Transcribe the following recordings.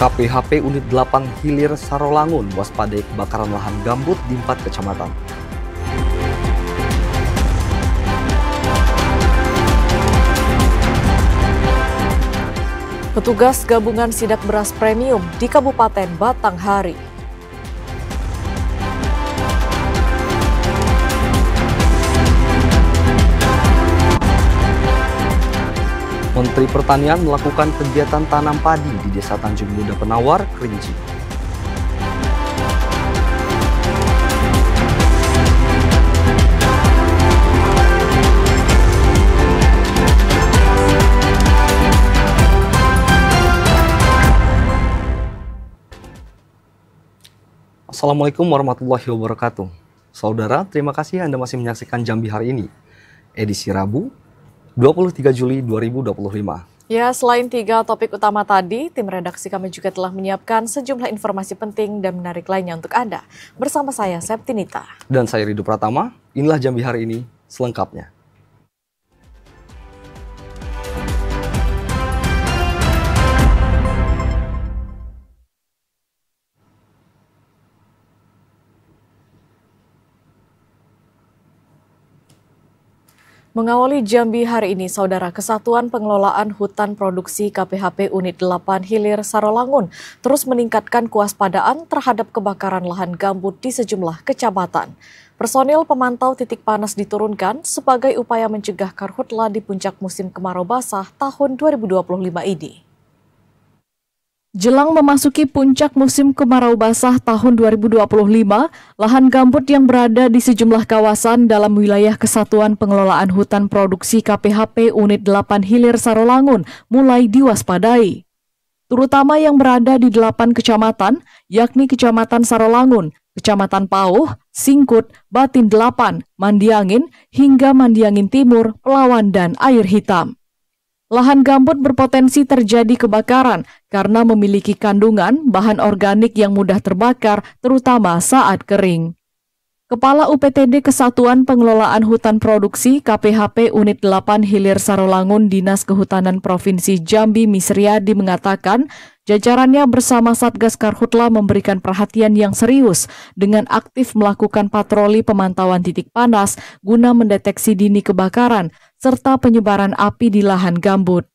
KPHP Unit 8 Hilir Sarolangun waspadai kebakaran lahan gambut di 4 kecamatan. Petugas gabungan sidak beras premium di Kabupaten Batanghari. Menteri Pertanian melakukan kegiatan tanam padi di Desa Tanjung Muda Penawar, Kerinci. Assalamualaikum warahmatullahi wabarakatuh. Saudara, terima kasih Anda masih menyaksikan Jambi hari ini, edisi Rabu, 23 Juli 2025. Ya, selain 3 topik utama tadi, tim redaksi kami juga telah menyiapkan sejumlah informasi penting dan menarik lainnya untuk Anda. Bersama saya, Septinita. Dan saya Ridho Pratama, inilah Jambi hari ini selengkapnya. Mengawali Jambi hari ini, Saudara, Kesatuan Pengelolaan Hutan Produksi KPHP Unit 8 Hilir Sarolangun terus meningkatkan kewaspadaan terhadap kebakaran lahan gambut di sejumlah kecamatan. Personil pemantau titik panas diturunkan sebagai upaya mencegah karhutla di puncak musim kemarau basah tahun 2025 ini. Jelang memasuki puncak musim kemarau basah tahun 2025, lahan gambut yang berada di sejumlah kawasan dalam wilayah Kesatuan Pengelolaan Hutan Produksi KPHP Unit 8 Hilir Sarolangun mulai diwaspadai. Terutama yang berada di 8 kecamatan, yakni Kecamatan Sarolangun, Kecamatan Pauh, Singkut, Batin 8, Mandiangin, hingga Mandiangin Timur, Pelawan, dan Air Hitam. Lahan gambut berpotensi terjadi kebakaran karena memiliki kandungan bahan organik yang mudah terbakar, terutama saat kering. Kepala UPTD Kesatuan Pengelolaan Hutan Produksi KPHP Unit 8 Hilir Sarolangun Dinas Kehutanan Provinsi Jambi Misriadi mengatakan, jajarannya bersama Satgas Karhutla memberikan perhatian yang serius dengan aktif melakukan patroli pemantauan titik panas guna mendeteksi dini kebakaran serta penyebaran api di lahan gambut.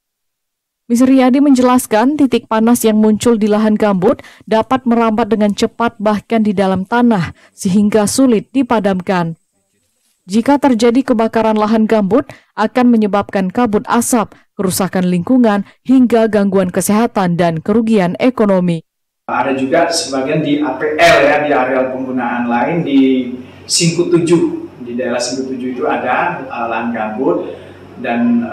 Misriadi menjelaskan titik panas yang muncul di lahan gambut dapat merambat dengan cepat bahkan di dalam tanah sehingga sulit dipadamkan. Jika terjadi kebakaran lahan gambut akan menyebabkan kabut asap, kerusakan lingkungan hingga gangguan kesehatan dan kerugian ekonomi. Ada juga sebagian di APL ya, di areal penggunaan lain di Singkut 7. Di daerah Singkut 7 itu ada lahan gambut. Dan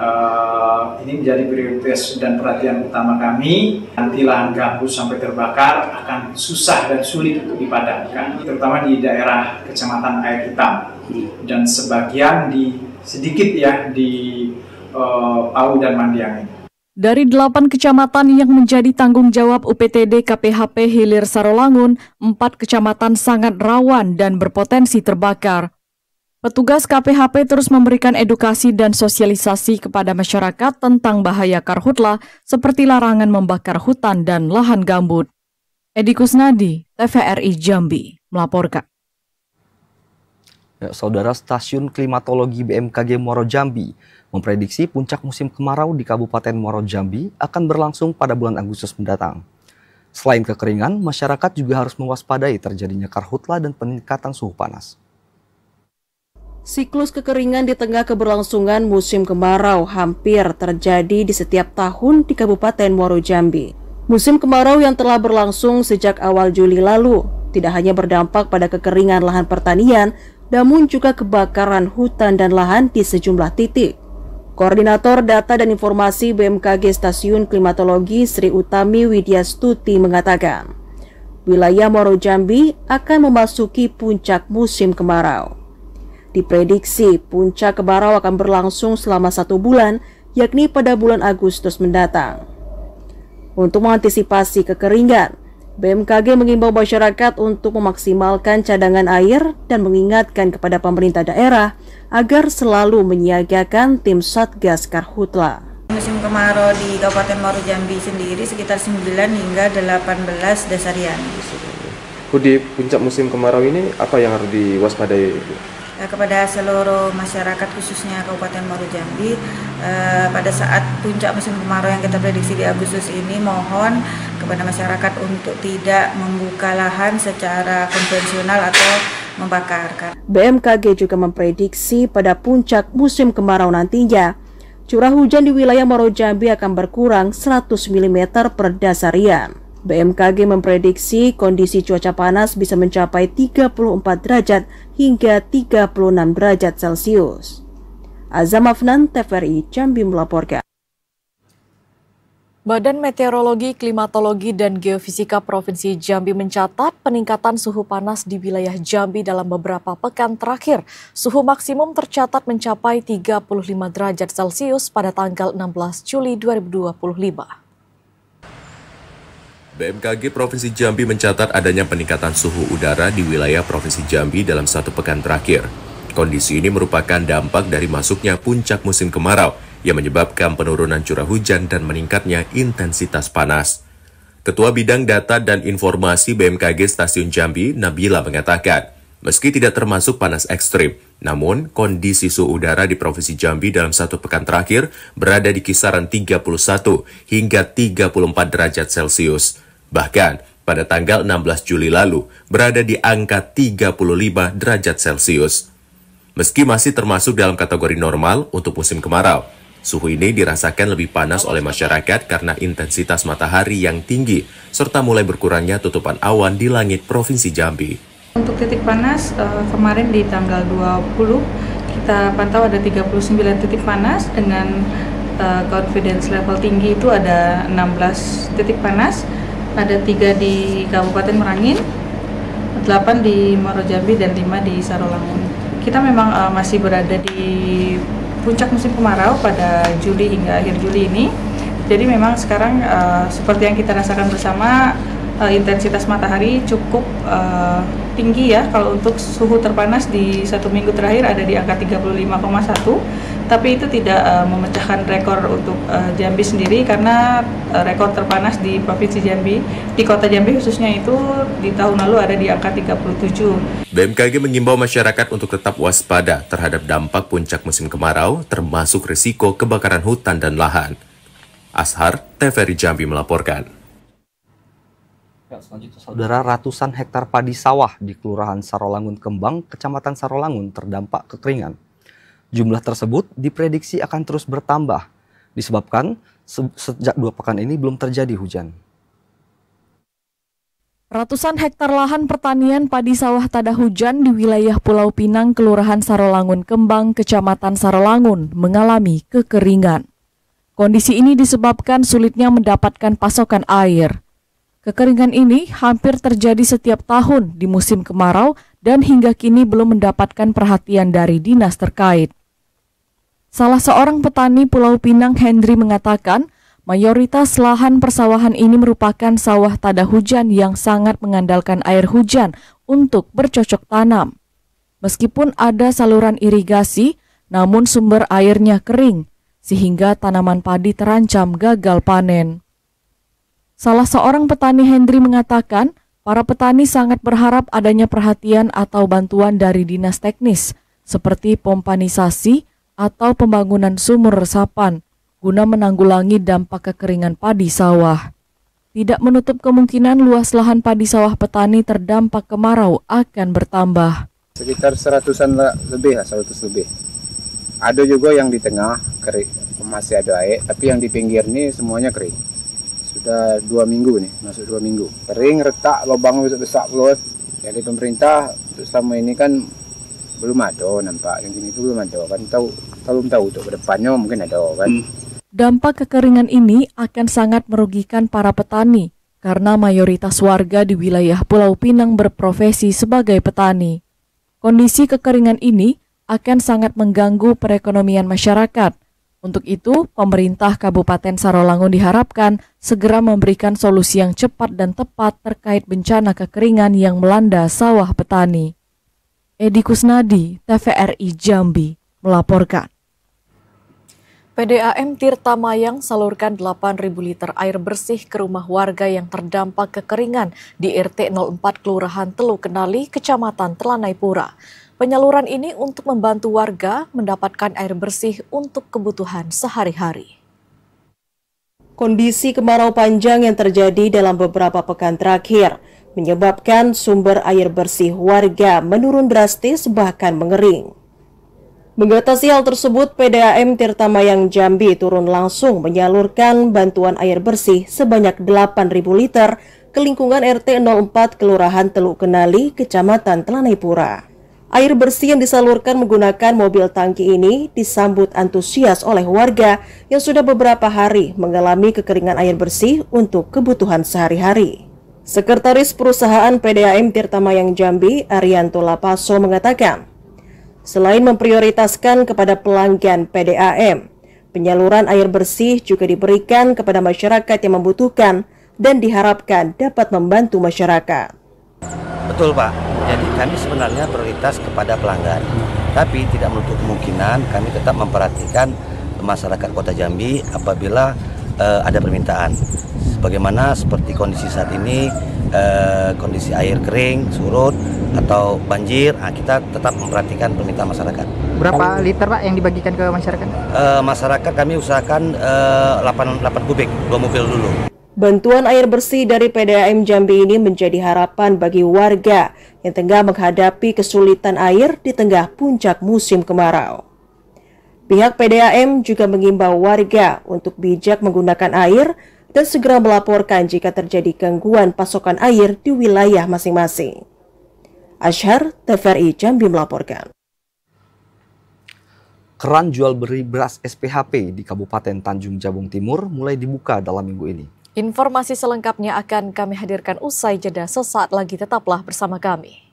ini menjadi prioritas dan perhatian utama kami. Nanti lahan gambut sampai terbakar akan susah dan sulit untuk dipadamkan, terutama di daerah Kecamatan Air Hitam dan sebagian sedikit di Pauh dan Mandiangin. Dari 8 kecamatan yang menjadi tanggung jawab UPTD KPHP Hilir Sarolangun, 4 kecamatan sangat rawan dan berpotensi terbakar. Petugas KPHP terus memberikan edukasi dan sosialisasi kepada masyarakat tentang bahaya karhutla seperti larangan membakar hutan dan lahan gambut. Edi Kusnadi, TVRI Jambi, melaporkan. Ya, Saudara, Stasiun Klimatologi BMKG Muaro Jambi memprediksi puncak musim kemarau di Kabupaten Muaro Jambi akan berlangsung pada bulan Agustus mendatang. Selain kekeringan, masyarakat juga harus mewaspadai terjadinya karhutla dan peningkatan suhu panas. Siklus kekeringan di tengah keberlangsungan musim kemarau hampir terjadi di setiap tahun di Kabupaten Muaro Jambi. Musim kemarau yang telah berlangsung sejak awal Juli lalu tidak hanya berdampak pada kekeringan lahan pertanian, namun juga kebakaran hutan dan lahan di sejumlah titik. Koordinator Data dan Informasi BMKG Stasiun Klimatologi Sri Utami Widyastuti mengatakan, wilayah Muaro Jambi akan memasuki puncak musim kemarau. Diprediksi puncak kemarau akan berlangsung selama 1 bulan, yakni pada bulan Agustus mendatang. Untuk mengantisipasi kekeringan, BMKG mengimbau masyarakat untuk memaksimalkan cadangan air dan mengingatkan kepada pemerintah daerah agar selalu menyiagakan tim Satgas Karhutla. Musim kemarau di Kabupaten Muaro Jambi sendiri sekitar 9 hingga 18 dasarian. Di puncak musim kemarau ini apa yang harus diwaspadai? Kepada seluruh masyarakat khususnya Kabupaten Muaro Jambi, pada saat puncak musim kemarau yang kita prediksi di Agustus ini, mohon kepada masyarakat untuk tidak membuka lahan secara konvensional atau membakar. BMKG juga memprediksi pada puncak musim kemarau nantinya, curah hujan di wilayah Muaro Jambi akan berkurang 100 mm per dasarian. BMKG memprediksi kondisi cuaca panas bisa mencapai 34 derajat hingga 36 derajat Celcius. Azam Afnan, TVRI Jambi melaporkan. Badan Meteorologi, Klimatologi, dan Geofisika Provinsi Jambi mencatat peningkatan suhu panas di wilayah Jambi dalam beberapa pekan terakhir. Suhu maksimum tercatat mencapai 35 derajat Celcius pada tanggal 16 Juli 2025. BMKG Provinsi Jambi mencatat adanya peningkatan suhu udara di wilayah Provinsi Jambi dalam 1 pekan terakhir. Kondisi ini merupakan dampak dari masuknya puncak musim kemarau yang menyebabkan penurunan curah hujan dan meningkatnya intensitas panas. Ketua Bidang Data dan Informasi BMKG Stasiun Jambi, Nabila, mengatakan, meski tidak termasuk panas ekstrim, namun kondisi suhu udara di Provinsi Jambi dalam 1 pekan terakhir berada di kisaran 31 hingga 34 derajat Celcius. Bahkan, pada tanggal 16 Juli lalu, berada di angka 35 derajat Celcius. Meski masih termasuk dalam kategori normal untuk musim kemarau, suhu ini dirasakan lebih panas oleh masyarakat karena intensitas matahari yang tinggi, serta mulai berkurangnya tutupan awan di langit Provinsi Jambi. Untuk titik panas, kemarin di tanggal 20, kita pantau ada 39 titik panas dengan confidence level tinggi itu ada 16 titik panas. Ada 3 di Kabupaten Merangin, 8 di Muaro Jambi, dan 5 di Sarolangun. Kita memang masih berada di puncak musim kemarau pada Juli hingga akhir Juli ini. Jadi memang sekarang seperti yang kita rasakan bersama, intensitas matahari cukup tinggi ya. Kalau untuk suhu terpanas di 1 minggu terakhir ada di angka 35,1. Tapi itu tidak memecahkan rekor untuk Jambi sendiri, karena rekor terpanas di Provinsi Jambi, di Kota Jambi khususnya itu di tahun lalu ada di angka 37. BMKG mengimbau masyarakat untuk tetap waspada terhadap dampak puncak musim kemarau, termasuk risiko kebakaran hutan dan lahan. Ashar, TVRI Jambi melaporkan. Selanjutnya, saudara, ratusan hektar padi sawah di Kelurahan Sarolangun Kembang, Kecamatan Sarolangun terdampak kekeringan. Jumlah tersebut diprediksi akan terus bertambah, disebabkan sejak 2 pekan ini belum terjadi hujan. Ratusan hektar lahan pertanian padi sawah tada hujan di wilayah Pulau Pinang, Kelurahan Sarolangun Kembang, Kecamatan Sarolangun mengalami kekeringan. Kondisi ini disebabkan sulitnya mendapatkan pasokan air. Kekeringan ini hampir terjadi setiap tahun di musim kemarau dan hingga kini belum mendapatkan perhatian dari dinas terkait. Salah seorang petani Pulau Pinang, Hendri, mengatakan mayoritas lahan persawahan ini merupakan sawah tada hujan yang sangat mengandalkan air hujan untuk bercocok tanam. Meskipun ada saluran irigasi, namun sumber airnya kering, sehingga tanaman padi terancam gagal panen. Salah seorang petani, Hendri, mengatakan para petani sangat berharap adanya perhatian atau bantuan dari dinas teknis, seperti pompanisasi atau pembangunan sumur resapan, guna menanggulangi dampak kekeringan padi sawah. Tidak menutup kemungkinan luas lahan padi sawah petani terdampak kemarau akan bertambah. Sekitar 100-an lebih, 100 lebih. Ada juga yang di tengah kering, masih ada air, tapi yang di pinggir ini semuanya kering. Sudah 2 minggu nih, masuk 2 minggu. Kering, retak, lubang besar keluar. Jadi pemerintah selama ini kan belum ada nampak, yang gini itu belum ada kan, belum tahu untuk kedepannya mungkin ada kan. Dampak kekeringan ini akan sangat merugikan para petani karena mayoritas warga di wilayah Pulau Pinang berprofesi sebagai petani. Kondisi kekeringan ini akan sangat mengganggu perekonomian masyarakat. Untuk itu, pemerintah Kabupaten Sarolangun diharapkan segera memberikan solusi yang cepat dan tepat terkait bencana kekeringan yang melanda sawah petani. Edi Kusnadi, TVRI Jambi, melaporkan. PDAM Tirta Mayang salurkan 8.000 liter air bersih ke rumah warga yang terdampak kekeringan di RT 04 Kelurahan Teluk Kenali, Kecamatan Telanai Pura. Penyaluran ini untuk membantu warga mendapatkan air bersih untuk kebutuhan sehari-hari. Kondisi kemarau panjang yang terjadi dalam beberapa pekan terakhir menyebabkan sumber air bersih warga menurun drastis bahkan mengering. Mengatasi hal tersebut, PDAM Tirta Mayang Jambi turun langsung menyalurkan bantuan air bersih sebanyak 8.000 liter ke lingkungan RT 04 Kelurahan Teluk Kenali, Kecamatan Telanai Pura. Air bersih yang disalurkan menggunakan mobil tangki ini disambut antusias oleh warga yang sudah beberapa hari mengalami kekeringan air bersih untuk kebutuhan sehari-hari. Sekretaris Perusahaan PDAM Tirta Mayang Jambi, Arianto Lapaso mengatakan, selain memprioritaskan kepada pelanggan PDAM, penyaluran air bersih juga diberikan kepada masyarakat yang membutuhkan dan diharapkan dapat membantu masyarakat. Betul Pak, jadi kami sebenarnya prioritas kepada pelanggan, tapi tidak menutup kemungkinan kami tetap memperhatikan masyarakat Kota Jambi apabila ada permintaan. Sebagaimana seperti kondisi saat ini, kondisi air kering, surut, atau banjir, kita tetap memperhatikan permintaan masyarakat. Berapa liter Pak yang dibagikan ke masyarakat? Masyarakat kami usahakan 8 kubik, 2 mobil dulu. Bantuan air bersih dari PDAM Jambi ini menjadi harapan bagi warga yang tengah menghadapi kesulitan air di tengah puncak musim kemarau. Pihak PDAM juga mengimbau warga untuk bijak menggunakan air dan segera melaporkan jika terjadi gangguan pasokan air di wilayah masing-masing. Ashar, TVRI Jambi melaporkan. Keran jual beli beras SPHP di Kabupaten Tanjung Jabung Timur mulai dibuka dalam minggu ini. Informasi selengkapnya akan kami hadirkan usai jeda. Sesaat lagi tetaplah bersama kami.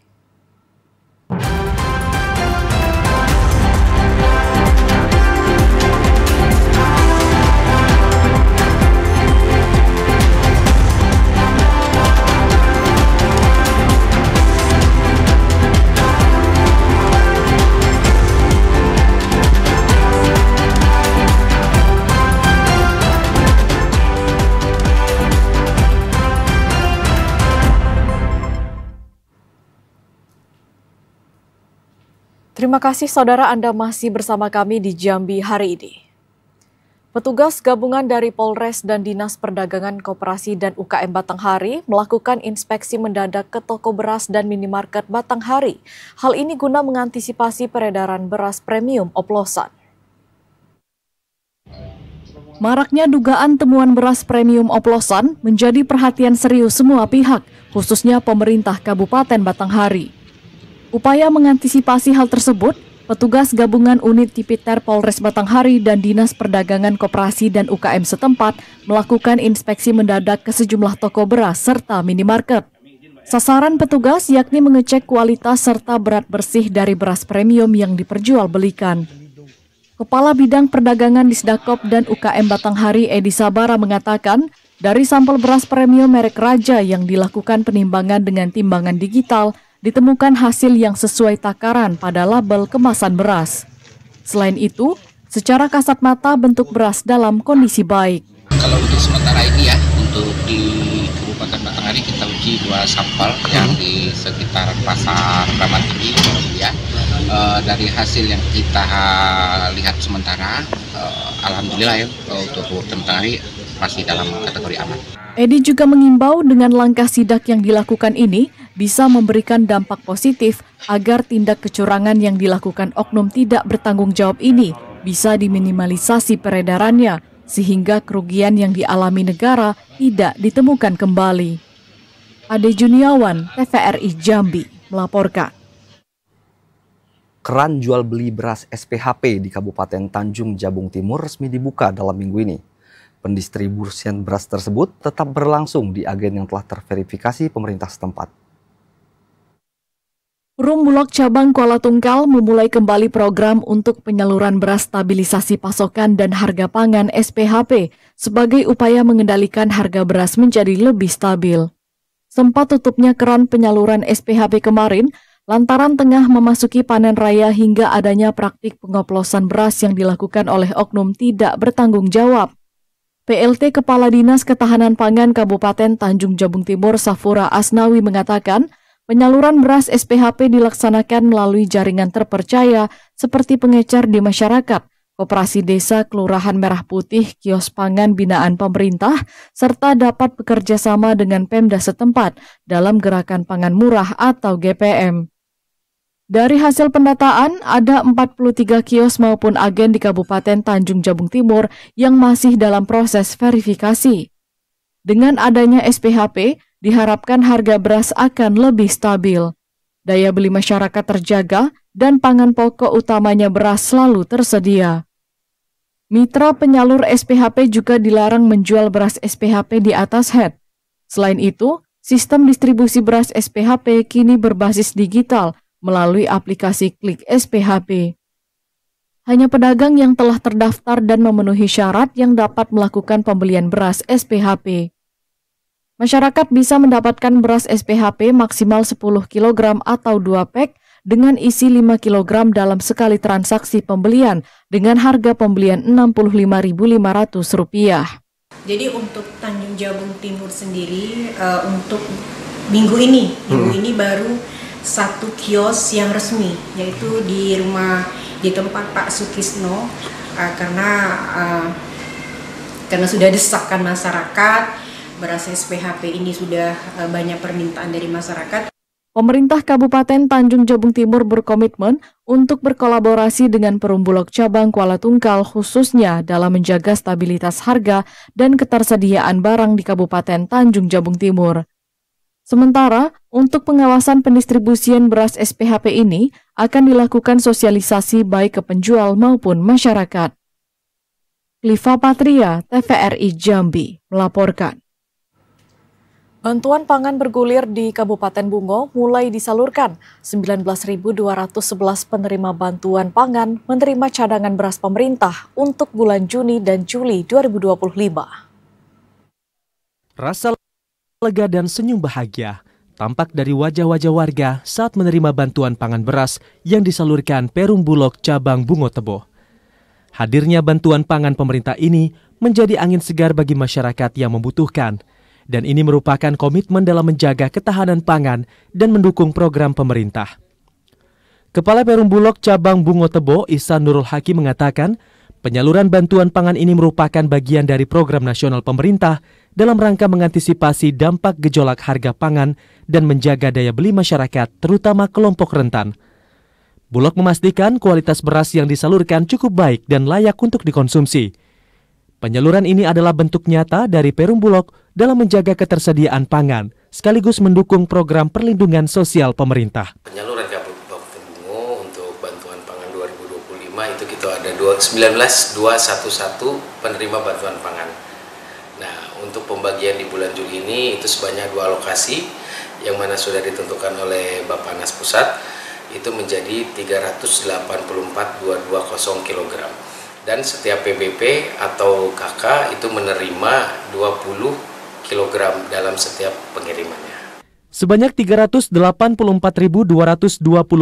Terima kasih saudara Anda masih bersama kami di Jambi hari ini. Petugas gabungan dari Polres dan Dinas Perdagangan Koperasi dan UKM Batanghari melakukan inspeksi mendadak ke toko beras dan minimarket Batanghari. Hal ini guna mengantisipasi peredaran beras premium oplosan. Maraknya dugaan temuan beras premium oplosan menjadi perhatian serius semua pihak, khususnya pemerintah Kabupaten Batanghari. Upaya mengantisipasi hal tersebut, petugas gabungan unit Tipiter Polres Batanghari dan Dinas Perdagangan Koperasi dan UKM setempat melakukan inspeksi mendadak ke sejumlah toko beras serta minimarket. Sasaran petugas yakni mengecek kualitas serta berat bersih dari beras premium yang diperjualbelikan. Kepala Bidang Perdagangan Disdakop dan UKM Batanghari Edi Sabara mengatakan, dari sampel beras premium merek Raja yang dilakukan penimbangan dengan timbangan digital, ditemukan hasil yang sesuai takaran pada label kemasan beras. Selain itu, secara kasat mata bentuk beras dalam kondisi baik. Kalau untuk sementara ini ya, untuk di Kabupaten Batanghari kita uji 2 sampel yang di sekitar pasar Ramat Tinggi, ya. Dari hasil yang kita lihat sementara, alhamdulillah ya, untuk Kabupaten Batanghari masih dalam kategori aman. Edi juga mengimbau dengan langkah sidak yang dilakukan ini bisa memberikan dampak positif agar tindak kecurangan yang dilakukan oknum tidak bertanggung jawab ini bisa diminimalisasi peredarannya sehingga kerugian yang dialami negara tidak ditemukan kembali. Ade Juniawan, TVRI Jambi, melaporkan. Keran jual beli beras SPHP di Kabupaten Tanjung Jabung Timur resmi dibuka dalam minggu ini. Pendistribusian beras tersebut tetap berlangsung di agen yang telah terverifikasi pemerintah setempat. Perum Bulog Cabang Kuala Tungkal memulai kembali program untuk penyaluran beras stabilisasi pasokan dan harga pangan SPHP sebagai upaya mengendalikan harga beras menjadi lebih stabil. Sempat tutupnya keran penyaluran SPHP kemarin, lantaran tengah memasuki panen raya hingga adanya praktik pengoplosan beras yang dilakukan oleh oknum tidak bertanggung jawab. PLT Kepala Dinas Ketahanan Pangan Kabupaten Tanjung Jabung Timur Safura Asnawi mengatakan, penyaluran beras SPHP dilaksanakan melalui jaringan terpercaya seperti pengecer di masyarakat, koperasi desa, kelurahan Merah Putih, kios pangan binaan pemerintah, serta dapat bekerja sama dengan Pemda setempat dalam Gerakan Pangan Murah atau GPM. Dari hasil pendataan, ada 43 kios maupun agen di Kabupaten Tanjung Jabung Timur yang masih dalam proses verifikasi. Dengan adanya SPHP, diharapkan harga beras akan lebih stabil. Daya beli masyarakat terjaga dan pangan pokok utamanya beras selalu tersedia. Mitra penyalur SPHP juga dilarang menjual beras SPHP di atas head. Selain itu, sistem distribusi beras SPHP kini berbasis digital melalui aplikasi Klik SPHP. Hanya pedagang yang telah terdaftar dan memenuhi syarat yang dapat melakukan pembelian beras SPHP. Masyarakat bisa mendapatkan beras SPHP maksimal 10 kg atau 2 pek dengan isi 5 kg dalam sekali transaksi pembelian dengan harga pembelian Rp65.500. Jadi untuk Tanjung Jabung Timur sendiri untuk minggu ini baru satu kios yang resmi, yaitu di tempat Pak Sukisno, karena sudah desakan masyarakat, beras SPHP ini sudah banyak permintaan dari masyarakat. Pemerintah Kabupaten Tanjung Jabung Timur berkomitmen untuk berkolaborasi dengan Perumbulok Cabang Kuala Tungkal khususnya dalam menjaga stabilitas harga dan ketersediaan barang di Kabupaten Tanjung Jabung Timur. Sementara, untuk pengawasan pendistribusian beras SPHP ini akan dilakukan sosialisasi baik ke penjual maupun masyarakat. Liva Patria, TVRI Jambi, melaporkan. Bantuan pangan bergulir di Kabupaten Bungo mulai disalurkan. 19.211 penerima bantuan pangan menerima cadangan beras pemerintah untuk bulan Juni dan Juli 2025. Rasa lega dan senyum bahagia tampak dari wajah-wajah warga saat menerima bantuan pangan beras yang disalurkan Perum Bulog Cabang Bungo Tebo. Hadirnya bantuan pangan pemerintah ini menjadi angin segar bagi masyarakat yang membutuhkan, dan ini merupakan komitmen dalam menjaga ketahanan pangan dan mendukung program pemerintah. Kepala Perum Bulog Cabang Bungo Tebo, Ihsan Nurul Hakim mengatakan, penyaluran bantuan pangan ini merupakan bagian dari program nasional pemerintah dalam rangka mengantisipasi dampak gejolak harga pangan dan menjaga daya beli masyarakat, terutama kelompok rentan. Bulog memastikan kualitas beras yang disalurkan cukup baik dan layak untuk dikonsumsi. Penyaluran ini adalah bentuk nyata dari Perum Bulog dalam menjaga ketersediaan pangan, sekaligus mendukung program perlindungan sosial pemerintah. Penyaluran Kabupaten Bungo untuk bantuan pangan 2025 itu kita ada 19.211 penerima bantuan pangan. Nah, untuk pembagian di bulan Juli ini itu sebanyak 2 alokasi yang mana sudah ditentukan oleh Bappenas Pusat, itu menjadi 384,220 kg. Dan setiap PBP atau KK itu menerima 20 kg dalam setiap pengirimannya. Sebanyak 384.220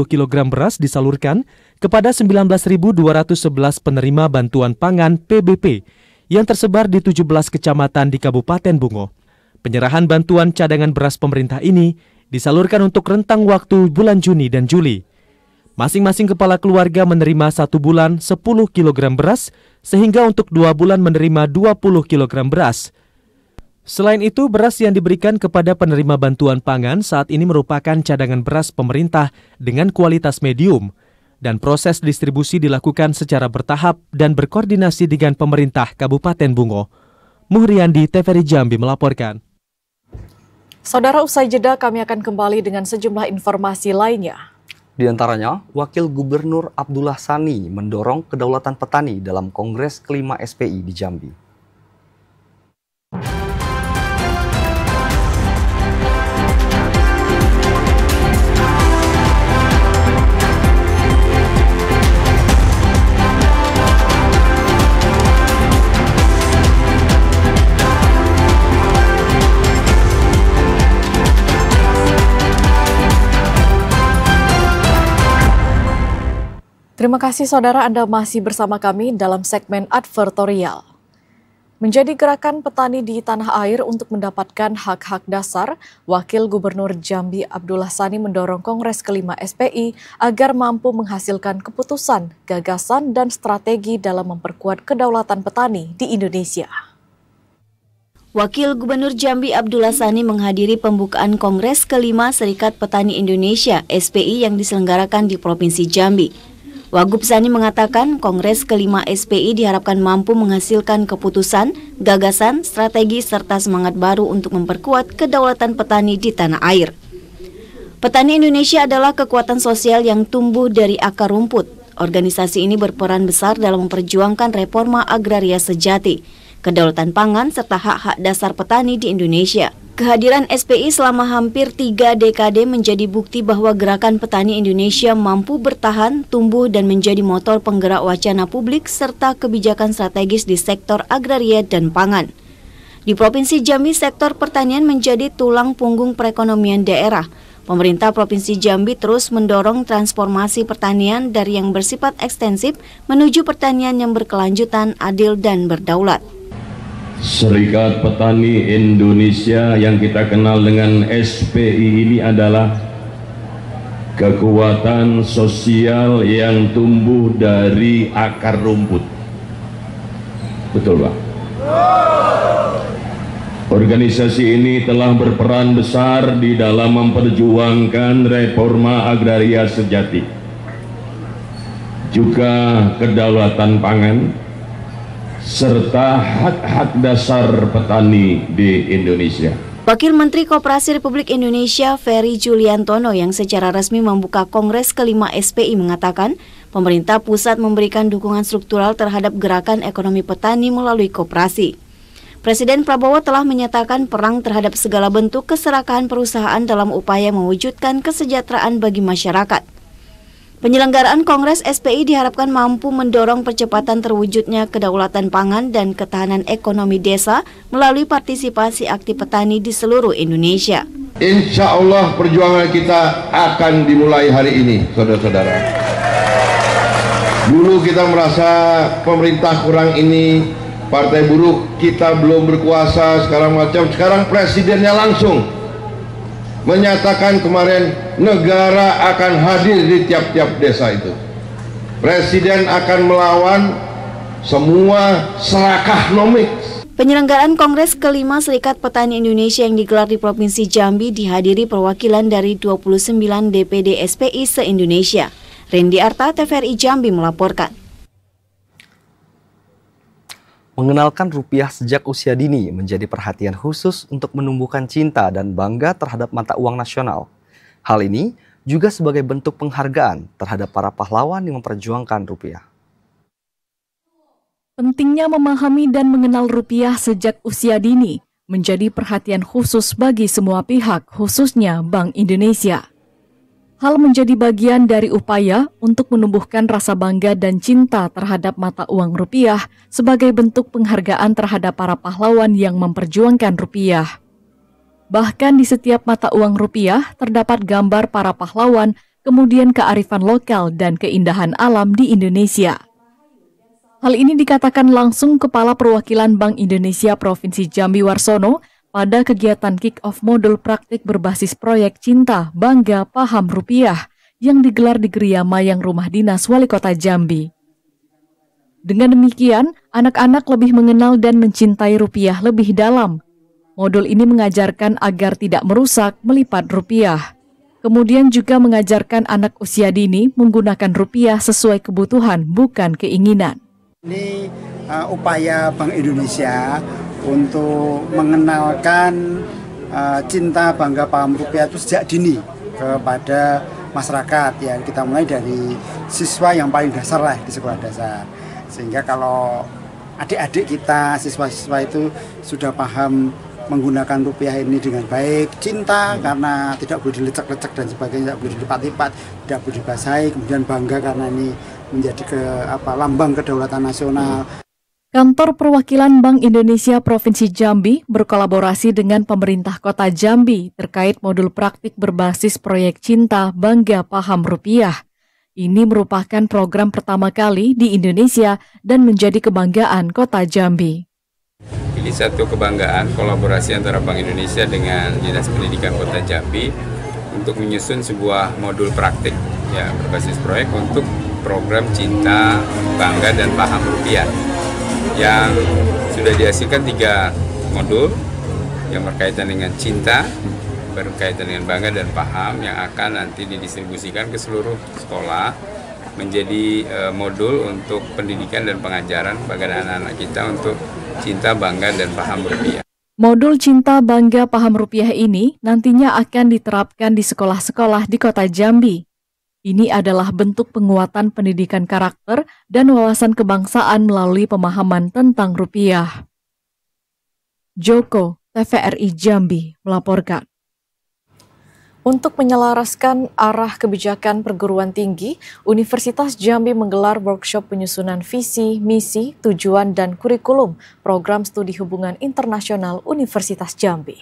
kg beras disalurkan kepada 19.211 penerima bantuan pangan PBP yang tersebar di 17 kecamatan di Kabupaten Bungo. Penyerahan bantuan cadangan beras pemerintah ini disalurkan untuk rentang waktu bulan Juni dan Juli. Masing-masing kepala keluarga menerima 1 bulan 10 kg beras, sehingga untuk 2 bulan menerima 20 kg beras. Selain itu, beras yang diberikan kepada penerima bantuan pangan saat ini merupakan cadangan beras pemerintah dengan kualitas medium, dan proses distribusi dilakukan secara bertahap dan berkoordinasi dengan pemerintah Kabupaten Bungo. Muhriandi, TVRI Jambi melaporkan. Saudara, usai jeda kami akan kembali dengan sejumlah informasi lainnya. Di antaranya, Wakil Gubernur Abdullah Sani mendorong kedaulatan petani dalam Kongres kelima SPI di Jambi. Terima kasih saudara, Anda masih bersama kami dalam segmen advertorial. Menjadi gerakan petani di tanah air untuk mendapatkan hak-hak dasar, Wakil Gubernur Jambi Abdullah Sani mendorong Kongres kelima SPI agar mampu menghasilkan keputusan, gagasan, dan strategi dalam memperkuat kedaulatan petani di Indonesia. Wakil Gubernur Jambi Abdullah Sani menghadiri pembukaan Kongres kelima Serikat Petani Indonesia (SPI) yang diselenggarakan di Provinsi Jambi. Wagub Sani mengatakan Kongres kelima SPI diharapkan mampu menghasilkan keputusan, gagasan, strategi, serta semangat baru untuk memperkuat kedaulatan petani di tanah air. Petani Indonesia adalah kekuatan sosial yang tumbuh dari akar rumput. Organisasi ini berperan besar dalam memperjuangkan reforma agraria sejati, kedaulatan pangan, serta hak-hak dasar petani di Indonesia. Kehadiran SPI selama hampir 3 dekade menjadi bukti bahwa gerakan petani Indonesia mampu bertahan, tumbuh, dan menjadi motor penggerak wacana publik serta kebijakan strategis di sektor agraria dan pangan. Di Provinsi Jambi, sektor pertanian menjadi tulang punggung perekonomian daerah. Pemerintah Provinsi Jambi terus mendorong transformasi pertanian dari yang bersifat ekstensif menuju pertanian yang berkelanjutan, adil, dan berdaulat. Serikat Petani Indonesia yang kita kenal dengan SPI ini adalah kekuatan sosial yang tumbuh dari akar rumput. Betul, Pak? Organisasi ini telah berperan besar di dalam memperjuangkan reforma agraria sejati, juga kedaulatan pangan, serta hak-hak dasar petani di Indonesia. Wakil Menteri Koperasi Republik Indonesia Ferry Juliantono yang secara resmi membuka Kongres kelima SPI mengatakan pemerintah pusat memberikan dukungan struktural terhadap gerakan ekonomi petani melalui koperasi. Presiden Prabowo telah menyatakan perang terhadap segala bentuk keserakahan perusahaan dalam upaya mewujudkan kesejahteraan bagi masyarakat. Penyelenggaraan Kongres SPI diharapkan mampu mendorong percepatan terwujudnya kedaulatan pangan dan ketahanan ekonomi desa melalui partisipasi aktif petani di seluruh Indonesia. Insya Allah perjuangan kita akan dimulai hari ini, saudara-saudara. Dulu kita merasa pemerintah kurang ini, partai buruh kita belum berkuasa, sekarang presidennya langsung menyatakan kemarin negara akan hadir di tiap-tiap desa itu. Presiden akan melawan semua serakah nomik. Penyelenggaraan Kongres kelima Serikat Petani Indonesia yang digelar di Provinsi Jambi dihadiri perwakilan dari 29 DPD SPI se-Indonesia. Rendy Arta, TVRI Jambi melaporkan. Mengenalkan rupiah sejak usia dini menjadi perhatian khusus untuk menumbuhkan cinta dan bangga terhadap mata uang nasional. Hal ini juga sebagai bentuk penghargaan terhadap para pahlawan yang memperjuangkan rupiah. Pentingnya memahami dan mengenal rupiah sejak usia dini menjadi perhatian khusus bagi semua pihak, khususnya Bank Indonesia. Hal menjadi bagian dari upaya untuk menumbuhkan rasa bangga dan cinta terhadap mata uang rupiah sebagai bentuk penghargaan terhadap para pahlawan yang memperjuangkan rupiah. Bahkan di setiap mata uang rupiah terdapat gambar para pahlawan, kemudian kearifan lokal dan keindahan alam di Indonesia. Hal ini dikatakan langsung Kepala Perwakilan Bank Indonesia Provinsi Jambi Warsono pada kegiatan kick-off modul praktik berbasis proyek Cinta, Bangga, Paham Rupiah yang digelar di Geria Mayang Rumah Dinas Wali Kota Jambi. Dengan demikian, anak-anak lebih mengenal dan mencintai rupiah lebih dalam. Modul ini mengajarkan agar tidak merusak, melipat rupiah. Kemudian juga mengajarkan anak usia dini menggunakan rupiah sesuai kebutuhan, bukan keinginan. Ini upaya Bank Indonesia untuk mengenalkan cinta, bangga, paham rupiah itu sejak dini kepada masyarakat ya. Kita mulai dari siswa yang paling dasar lah di sekolah dasar, sehingga kalau adik-adik kita, siswa-siswa itu sudah paham menggunakan rupiah ini dengan baik, cinta karena tidak boleh dilecek-lecek dan sebagainya, tidak boleh dilipat-lipat, tidak boleh dibasahi, kemudian bangga karena ini menjadi lambang kedaulatan nasional. Kantor Perwakilan Bank Indonesia Provinsi Jambi berkolaborasi dengan pemerintah Kota Jambi terkait modul praktik berbasis proyek Cinta, Bangga, Paham Rupiah. Ini merupakan program pertama kali di Indonesia dan menjadi kebanggaan Kota Jambi. Ini satu kebanggaan kolaborasi antara Bank Indonesia dengan Dinas Pendidikan Kota Jambi untuk menyusun sebuah modul praktik ya berbasis proyek untuk program Cinta, Bangga, dan Paham Rupiah yang sudah dihasilkan 3 modul yang berkaitan dengan cinta, berkaitan dengan bangga dan paham yang akan nanti didistribusikan ke seluruh sekolah menjadi modul untuk pendidikan dan pengajaran bagi anak-anak kita untuk cinta, bangga, dan paham rupiah. Modul Cinta, Bangga, Paham Rupiah ini nantinya akan diterapkan di sekolah-sekolah di Kota Jambi. Ini adalah bentuk penguatan pendidikan karakter dan wawasan kebangsaan melalui pemahaman tentang rupiah. Joko, TVRI Jambi, melaporkan. Untuk menyelaraskan arah kebijakan perguruan tinggi, Universitas Jambi menggelar workshop penyusunan visi, misi, tujuan, dan kurikulum program studi hubungan internasional Universitas Jambi.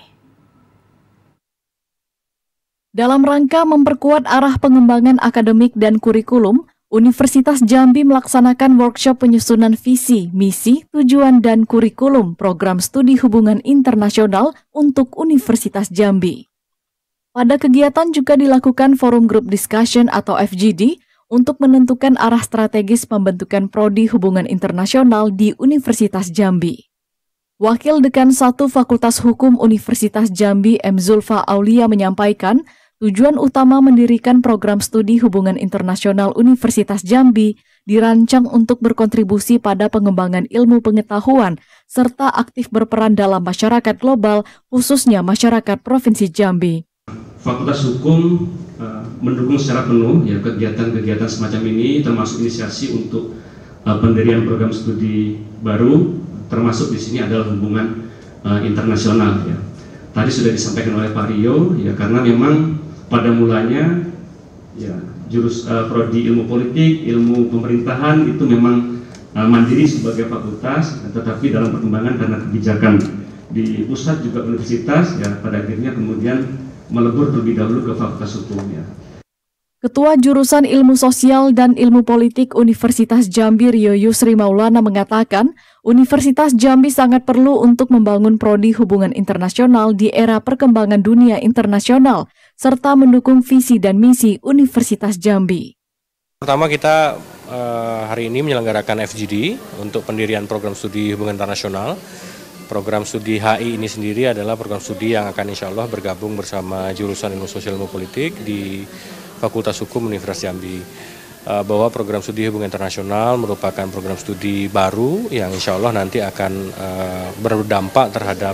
Dalam rangka memperkuat arah pengembangan akademik dan kurikulum, Universitas Jambi melaksanakan workshop penyusunan visi, misi, tujuan, dan kurikulum program studi hubungan internasional untuk Universitas Jambi. Pada kegiatan juga dilakukan forum group discussion atau FGD untuk menentukan arah strategis pembentukan prodi hubungan internasional di Universitas Jambi. Wakil Dekan 1 Fakultas Hukum Universitas Jambi M. Zulfa Aulia menyampaikan, tujuan utama mendirikan program studi hubungan internasional Universitas Jambi dirancang untuk berkontribusi pada pengembangan ilmu pengetahuan serta aktif berperan dalam masyarakat global, khususnya masyarakat Provinsi Jambi. Fakultas Hukum mendukung secara penuh ya kegiatan-kegiatan semacam ini, termasuk inisiasi untuk pendirian program studi baru, termasuk di sini adalah hubungan internasional ya. Tadi sudah disampaikan oleh Pak Rio ya, karena memang pada mulanya ya prodi ilmu politik, ilmu pemerintahan itu memang mandiri sebagai fakultas, tetapi dalam perkembangan karena kebijakan di pusat juga universitas ya pada akhirnya kemudian melebur terlebih dahulu ke Fakultas Hukumnya. Ketua Jurusan Ilmu Sosial dan Ilmu Politik Universitas Jambi Rio Yusri Maulana mengatakan, Universitas Jambi sangat perlu untuk membangun prodi hubungan internasional di era perkembangan dunia internasional, serta mendukung visi dan misi Universitas Jambi. Pertama kita hari ini menyelenggarakan FGD untuk pendirian program studi hubungan internasional. Program studi HI ini sendiri adalah program studi yang akan insya Allah bergabung bersama jurusan ilmu sosial ilmu politik di Fakultas Hukum Universitas Jambi. Bahwa program studi hubungan internasional merupakan program studi baru yang insya Allah nanti akan berdampak terhadap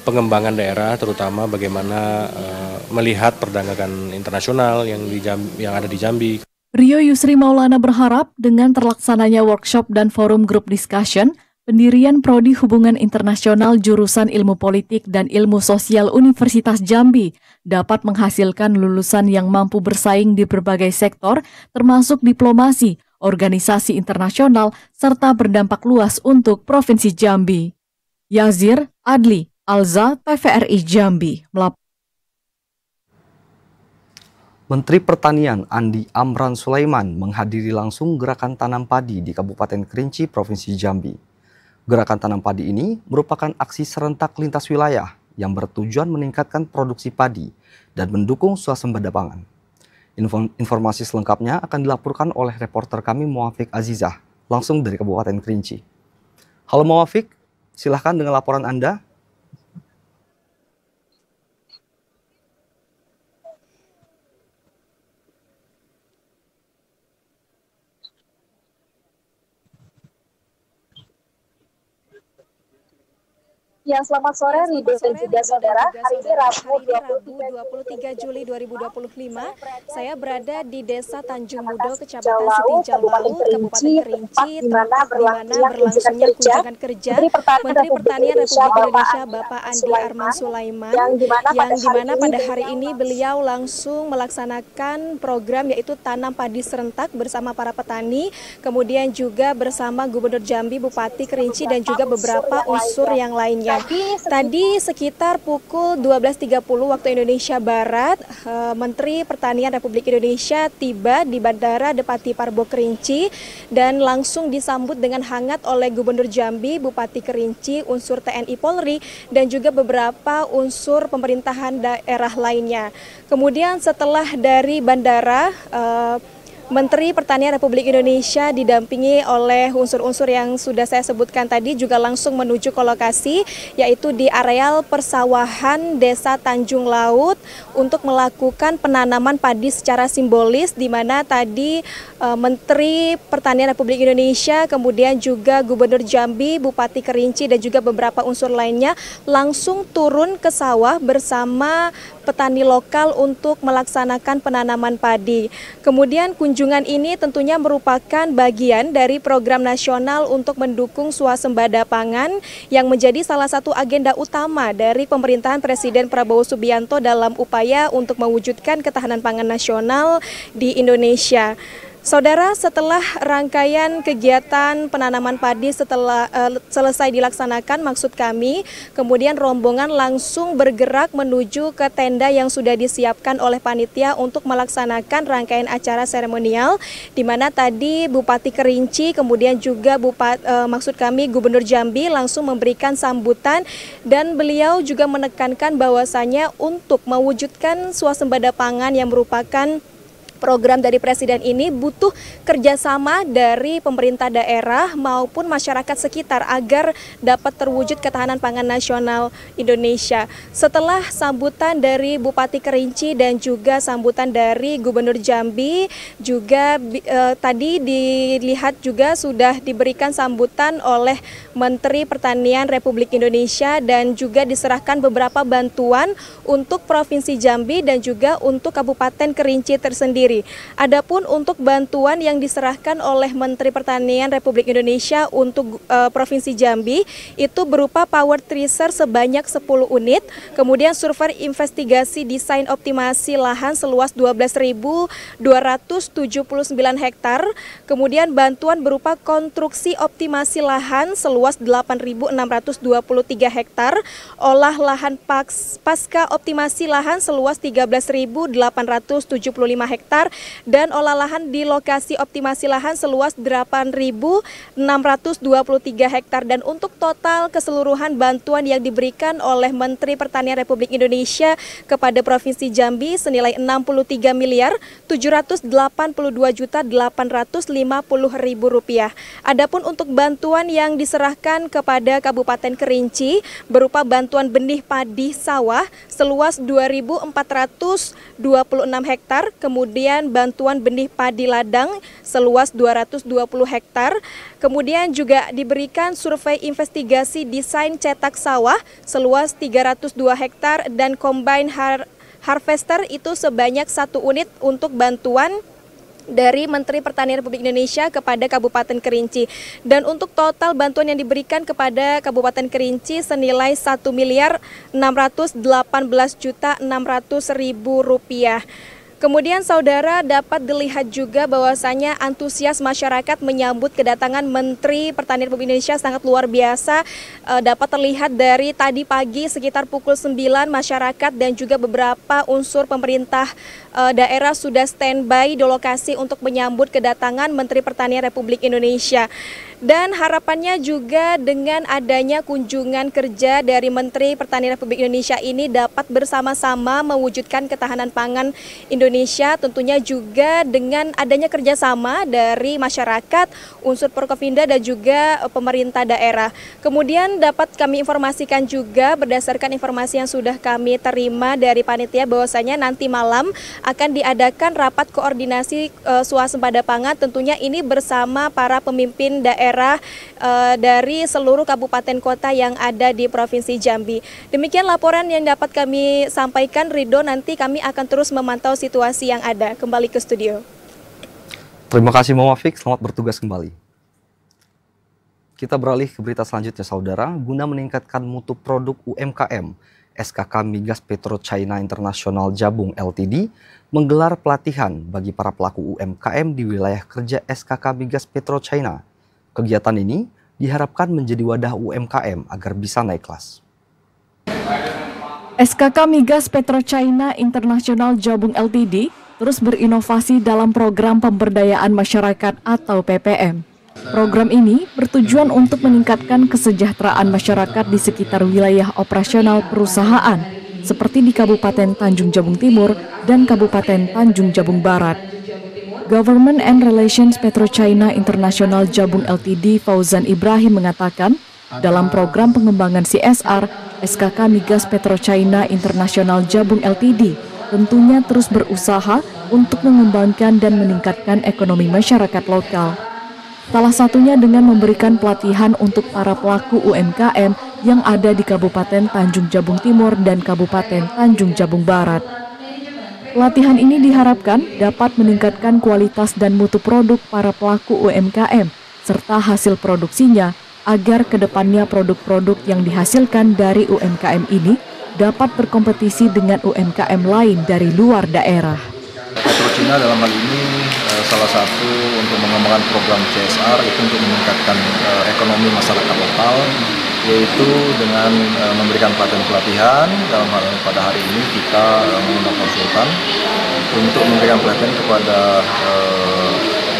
pengembangan daerah, terutama bagaimana melihat perdagangan internasional yang ada di Jambi. Rio Yusri Maulana berharap dengan terlaksananya workshop dan forum group discussion, pendirian Prodi Hubungan Internasional Jurusan Ilmu Politik dan Ilmu Sosial Universitas Jambi dapat menghasilkan lulusan yang mampu bersaing di berbagai sektor, termasuk diplomasi, organisasi internasional, serta berdampak luas untuk Provinsi Jambi. Yazir Adli, Alza, TVRI Jambi, Menteri Pertanian Andi Amran Sulaiman menghadiri langsung gerakan tanam padi di Kabupaten Kerinci, Provinsi Jambi. Gerakan tanam padi ini merupakan aksi serentak lintas wilayah yang bertujuan meningkatkan produksi padi dan mendukung swasembada pangan. Informasi selengkapnya akan dilaporkan oleh reporter kami Muafiq Azizah langsung dari Kabupaten Kerinci. Halo Muafiq, silahkan dengan laporan Anda. Ya, selamat sore Rido dan juga saudara. Hari ini Rabu 23 Juli 2025, saya berada di Desa Tanjung Mudo, Kecamatan Setinjal Balu, Kabupaten Kerinci, tempat di mana berlangsungnya kunjungan kerja Menteri Pertanian Republik Indonesia Bapak Andi Amran Sulaiman, yang dimana pada hari ini beliau langsung melaksanakan program yaitu tanam padi serentak bersama para petani, kemudian juga bersama Gubernur Jambi, Bupati Kerinci, dan juga beberapa unsur yang lainnya. Tadi sekitar pukul 12.30 waktu Indonesia Barat, Menteri Pertanian Republik Indonesia tiba di Bandara Depati Parbo Kerinci dan langsung disambut dengan hangat oleh Gubernur Jambi, Bupati Kerinci, unsur TNI Polri, dan juga beberapa unsur pemerintahan daerah lainnya. Kemudian setelah dari bandara, Menteri Pertanian Republik Indonesia didampingi oleh unsur-unsur yang sudah saya sebutkan tadi juga langsung menuju ke lokasi, yaitu di areal persawahan Desa Tanjung Laut untuk melakukan penanaman padi secara simbolis, di mana tadi Menteri Pertanian Republik Indonesia, kemudian juga Gubernur Jambi, Bupati Kerinci, dan juga beberapa unsur lainnya langsung turun ke sawah bersama petani lokal untuk melaksanakan penanaman padi. Kemudian kunjungan ini tentunya merupakan bagian dari program nasional untuk mendukung swasembada pangan yang menjadi salah satu agenda utama dari pemerintahan Presiden Prabowo Subianto dalam upaya untuk mewujudkan ketahanan pangan nasional di Indonesia. Saudara, setelah rangkaian kegiatan penanaman padi selesai dilaksanakan, maksud kami, kemudian rombongan langsung bergerak menuju ke tenda yang sudah disiapkan oleh panitia untuk melaksanakan rangkaian acara seremonial, di mana tadi Bupati Kerinci, kemudian juga Gubernur Jambi langsung memberikan sambutan, dan beliau juga menekankan bahwasannya untuk mewujudkan swasembada pangan yang merupakan program dari Presiden ini butuh kerjasama dari pemerintah daerah maupun masyarakat sekitar agar dapat terwujud ketahanan pangan nasional Indonesia. Setelah sambutan dari Bupati Kerinci dan juga sambutan dari Gubernur Jambi, juga tadi dilihat juga sudah diberikan sambutan oleh Menteri Pertanian Republik Indonesia dan juga diserahkan beberapa bantuan untuk Provinsi Jambi dan juga untuk Kabupaten Kerinci tersendiri. Adapun untuk bantuan yang diserahkan oleh Menteri Pertanian Republik Indonesia untuk Provinsi Jambi itu berupa power tracer sebanyak 10 unit, kemudian survei investigasi desain optimasi lahan seluas 12.279 hektar, kemudian bantuan berupa konstruksi optimasi lahan seluas 8.623 hektar, olah lahan pasca optimasi lahan seluas 13.875 hektar, dan olah lahan di lokasi optimasi lahan seluas 8.623 hektar. Dan untuk total keseluruhan bantuan yang diberikan oleh Menteri Pertanian Republik Indonesia kepada Provinsi Jambi senilai Rp63.782.850.000. Adapun untuk bantuan yang diserahkan kepada Kabupaten Kerinci berupa bantuan benih padi sawah seluas 2.426 hektar, kemudian bantuan benih padi ladang seluas 220 hektar, kemudian juga diberikan survei investigasi desain cetak sawah seluas 302 hektar dan combine harvester itu sebanyak 1 unit untuk bantuan dari Menteri Pertanian Republik Indonesia kepada Kabupaten Kerinci. Dan untuk total bantuan yang diberikan kepada Kabupaten Kerinci senilai Rp1.618.600.000. Kemudian saudara dapat dilihat juga bahwasanya antusias masyarakat menyambut kedatangan Menteri Pertanian Republik Indonesia sangat luar biasa. Dapat terlihat dari tadi pagi sekitar pukul 9 masyarakat dan juga beberapa unsur pemerintah daerah sudah standby di lokasi untuk menyambut kedatangan Menteri Pertanian Republik Indonesia. Dan harapannya juga dengan adanya kunjungan kerja dari Menteri Pertanian Republik Indonesia ini dapat bersama-sama mewujudkan ketahanan pangan Indonesia, tentunya juga dengan adanya kerjasama dari masyarakat, unsur Forkopimda dan juga pemerintah daerah. Kemudian dapat kami informasikan juga berdasarkan informasi yang sudah kami terima dari panitia bahwasanya nanti malam akan diadakan rapat koordinasi swasembada pangan, tentunya ini bersama para pemimpin daerah dari seluruh kabupaten kota yang ada di Provinsi Jambi. Demikian laporan yang dapat kami sampaikan, Ridho. Nanti kami akan terus memantau situasi yang ada. Kembali ke studio. Terima kasih Muwafiq, selamat bertugas kembali. Kita beralih ke berita selanjutnya saudara. Guna meningkatkan mutu produk UMKM, SKK Migas Petro China International Jabung Ltd menggelar pelatihan bagi para pelaku UMKM di wilayah kerja SKK Migas Petro China. Kegiatan ini diharapkan menjadi wadah UMKM agar bisa naik kelas. SKK Migas PetroChina International Jabung Ltd terus berinovasi dalam program pemberdayaan masyarakat atau PPM. Program ini bertujuan untuk meningkatkan kesejahteraan masyarakat di sekitar wilayah operasional perusahaan, seperti di Kabupaten Tanjung Jabung Timur dan Kabupaten Tanjung Jabung Barat. Government and Relations PetroChina International Jabung Ltd Fauzan Ibrahim mengatakan, dalam program pengembangan CSR, SKK Migas PetroChina International Jabung Ltd tentunya terus berusaha untuk mengembangkan dan meningkatkan ekonomi masyarakat lokal. Salah satunya dengan memberikan pelatihan untuk para pelaku UMKM yang ada di Kabupaten Tanjung Jabung Timur dan Kabupaten Tanjung Jabung Barat. Pelatihan ini diharapkan dapat meningkatkan kualitas dan mutu produk para pelaku UMKM serta hasil produksinya agar kedepannya produk-produk yang dihasilkan dari UMKM ini dapat berkompetisi dengan UMKM lain dari luar daerah. PetroChina dalam hal ini salah satu untuk mengembangkan program CSR itu untuk meningkatkan ekonomi masyarakat lokal, yaitu dengan memberikan pelatihan. Dalam hal pada hari ini kita mengundang konsultan untuk memberikan pelatihan kepada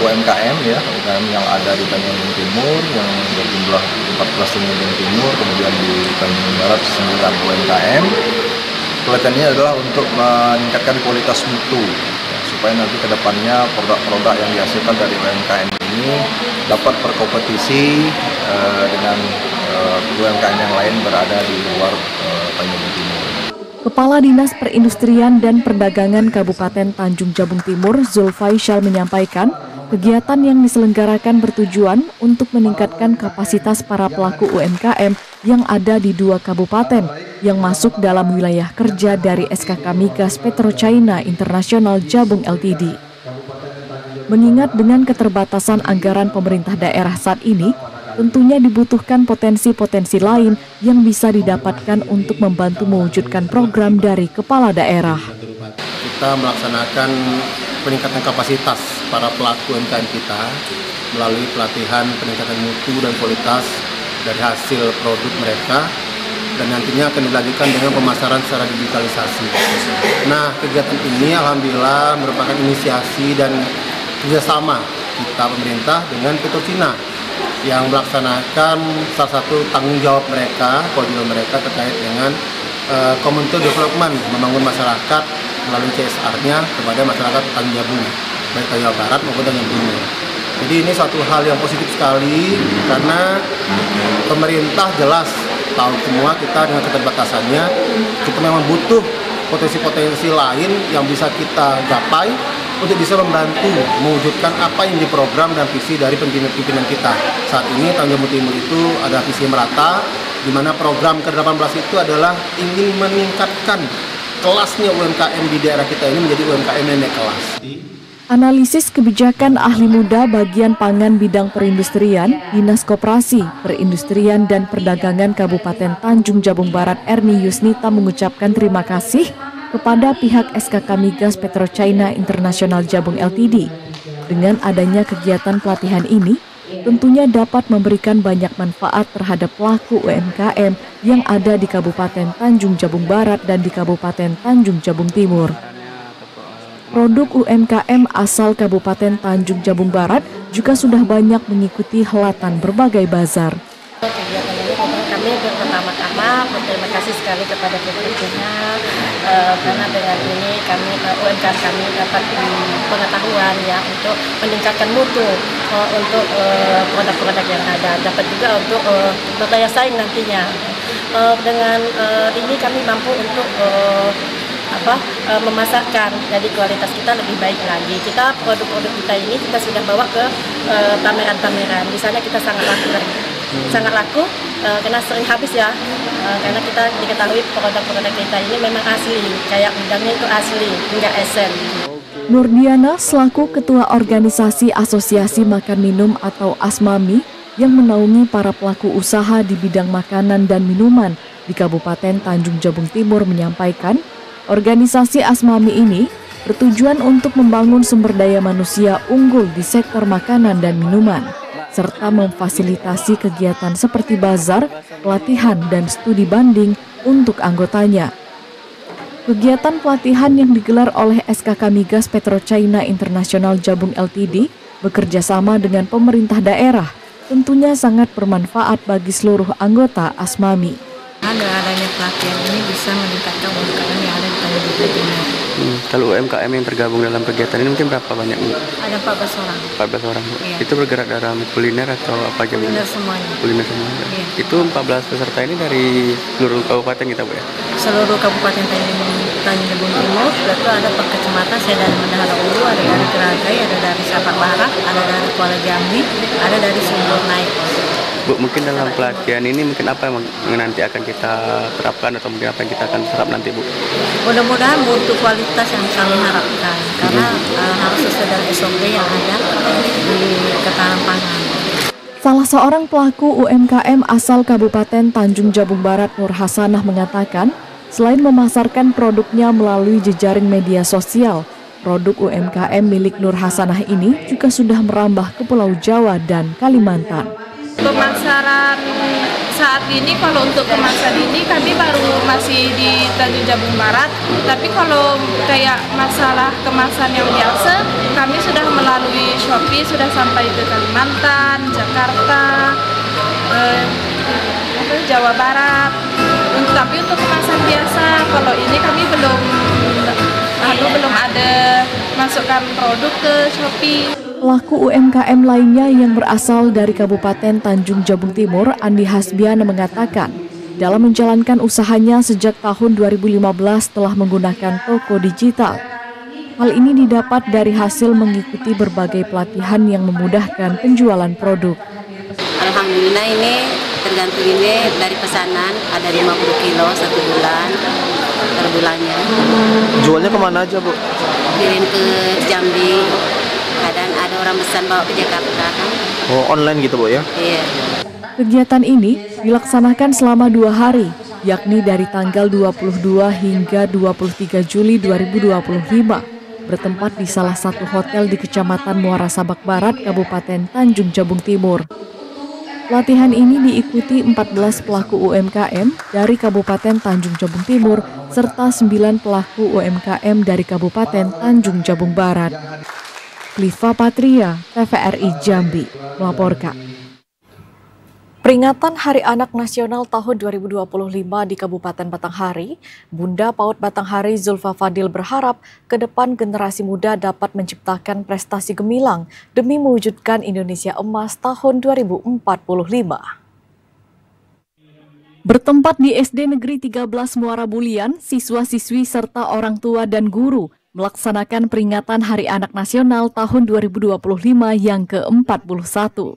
UMKM ya, UMKM yang ada di Tanjung Timur yang berjumlah 14 Tanjung Timur, kemudian di Tanjung Barat 9 UMKM. Pelatihan ini adalah untuk meningkatkan kualitas mutu ya, supaya nanti ke depannya produk-produk yang dihasilkan dari UMKM ini dapat berkompetisi dengan UMKM yang lain berada di luar Tanjung Timur. Kepala Dinas Perindustrian dan Perdagangan Kabupaten Tanjung Jabung Timur, Zulfaisyal menyampaikan, kegiatan yang diselenggarakan bertujuan untuk meningkatkan kapasitas para pelaku UMKM yang ada di 2 kabupaten yang masuk dalam wilayah kerja dari SKK Migas PetroChina International Jabung Ltd. Mengingat dengan keterbatasan anggaran pemerintah daerah saat ini, tentunya dibutuhkan potensi-potensi lain yang bisa didapatkan untuk membantu mewujudkan program dari kepala daerah. Kita melaksanakan peningkatan kapasitas para pelaku UMKM kita melalui pelatihan peningkatan mutu dan kualitas dari hasil produk mereka, dan nantinya akan dilanjutkan dengan pemasaran secara digitalisasi. Nah, kegiatan ini alhamdulillah merupakan inisiasi dan kerjasama kita pemerintah dengan PetroChina yang melaksanakan salah satu tanggung jawab mereka, kewajiban mereka terkait dengan community development, membangun masyarakat melalui CSR-nya kepada masyarakat Tanjung Jabung, baik Tanjung Barat maupun Tanjung Timur. Jadi ini suatu hal yang positif sekali karena pemerintah jelas tahu semua kita dengan keterbatasannya, kita memang butuh potensi-potensi lain yang bisa kita gapai untuk bisa membantu mewujudkan apa yang diprogram dan visi dari pimpinan kita. Saat ini Tanjung Timur itu ada visi merata, di mana program ke-18 itu adalah ingin meningkatkan kelasnya UMKM di daerah kita ini menjadi UMKM yang naik kelas. Analisis kebijakan ahli muda bagian pangan bidang perindustrian, Dinas Koperasi, Perindustrian dan Perdagangan Kabupaten Tanjung Jabung Barat Erni Yusnita mengucapkan terima kasih kepada pihak SKK Migas PetroChina International Jabung Ltd. Dengan adanya kegiatan pelatihan ini, tentunya dapat memberikan banyak manfaat terhadap pelaku UMKM yang ada di Kabupaten Tanjung Jabung Barat dan di Kabupaten Tanjung Jabung Timur. Produk UMKM asal Kabupaten Tanjung Jabung Barat juga sudah banyak mengikuti helatan berbagai bazar. Kegiatan ini kami pertama-tama berterima kasih sekali kepada PetroChina karena dengan ini kami UMKM kami dapat pengetahuan ya untuk meningkatkan mutu untuk produk-produk yang ada, dapat juga untuk berdaya saing nantinya. Dengan ini kami mampu untuk memasarkan, jadi kualitas kita lebih baik lagi. Kita produk-produk kita ini kita sudah bawa ke pameran-pameran. Di sana kita sangat laku karena sering habis ya. Karena kita diketahui produk-produk kita ini memang asli, kayak udangnya itu asli, enggak esen. Nurdiana selaku Ketua Organisasi Asosiasi Makan Minum atau ASMAMI yang menaungi para pelaku usaha di bidang makanan dan minuman di Kabupaten Tanjung Jabung Timur menyampaikan, organisasi ASMAMI ini bertujuan untuk membangun sumber daya manusia unggul di sektor makanan dan minuman, serta memfasilitasi kegiatan seperti bazar, pelatihan, dan studi banding untuk anggotanya. Kegiatan pelatihan yang digelar oleh SKK Migas PetroChina International Jabung Ltd bekerja sama dengan pemerintah daerah tentunya sangat bermanfaat bagi seluruh anggota ASMAMI. Adanya pelatihan ini bisa meningkatkan UMKM yang ada di Tanjung Timur. Kalau UMKM yang tergabung dalam kegiatan ini mungkin berapa banyak? Ada 14 orang. 14 orang. Iya. Itu bergerak dalam kuliner atau apa aja? Kuliner semuanya. Kuliner semuanya. Iya. Itu 14 peserta ini dari seluruh kabupaten kita, Bu ya? Seluruh kabupaten Tanjung Timur, itu ada per kecamatan, saya dari Mendahara Ulu, ada dari Geragai, ada dari Sapat Barat, ada dari Kuala Jambi, ada dari Sumber Naik. Bu, mungkin dalam pelatihan ini mungkin apa yang nanti akan kita terapkan atau mungkin apa yang kita akan terap nanti, Bu? Mudah-mudahan mutu kualitas yang kami harapkan, karena harus sesuai dengan SOP yang ada di ketahanan pangan. Salah seorang pelaku UMKM asal Kabupaten Tanjung Jabung Barat, Nur Hasanah, mengatakan selain memasarkan produknya melalui jejaring media sosial, produk UMKM milik Nur Hasanah ini juga sudah merambah ke Pulau Jawa dan Kalimantan. Pemasaran saat ini, kalau untuk kemasan ini kami baru masih di Tanjung Jabung Barat, tapi kalau kayak masalah kemasan yang biasa kami sudah melalui Shopee, sudah sampai ke Kalimantan, Jakarta, Jawa Barat. Tapi untuk kemasan biasa, kalau ini kami belum ada masukkan produk ke Shopee. Pelaku UMKM lainnya yang berasal dari Kabupaten Tanjung Jabung Timur, Andi Hasbiana, mengatakan dalam menjalankan usahanya sejak tahun 2015 telah menggunakan toko digital. Hal ini didapat dari hasil mengikuti berbagai pelatihan yang memudahkan penjualan produk. Alhamdulillah ini tergantung ini dari pesanan, ada 50 kilo 1 bulan per bulannya. Jualnya kemana aja, Bu? Kirim ke Jambi. Kadang ada orang pesan bawa ke Jakarta kan. Oh, online gitu, Bu ya? Iya. Kegiatan ini dilaksanakan selama 2 hari, yakni dari tanggal 22 hingga 23 Juli 2025, bertempat di salah satu hotel di Kecamatan Muara Sabak Barat, Kabupaten Tanjung Jabung Timur. Latihan ini diikuti 14 pelaku UMKM dari Kabupaten Tanjung Jabung Timur serta 9 pelaku UMKM dari Kabupaten Tanjung Jabung Barat. Liva Patria, TVRI Jambi, melaporkan. Peringatan Hari Anak Nasional tahun 2025 di Kabupaten Batanghari, Bunda Paut Batanghari Zulfa Fadil berharap ke depan generasi muda dapat menciptakan prestasi gemilang demi mewujudkan Indonesia Emas tahun 2045. Bertempat di SD Negeri 13 Muara Bulian, siswa-siswi serta orang tua dan guru melaksanakan peringatan Hari Anak Nasional tahun 2025 yang ke-41.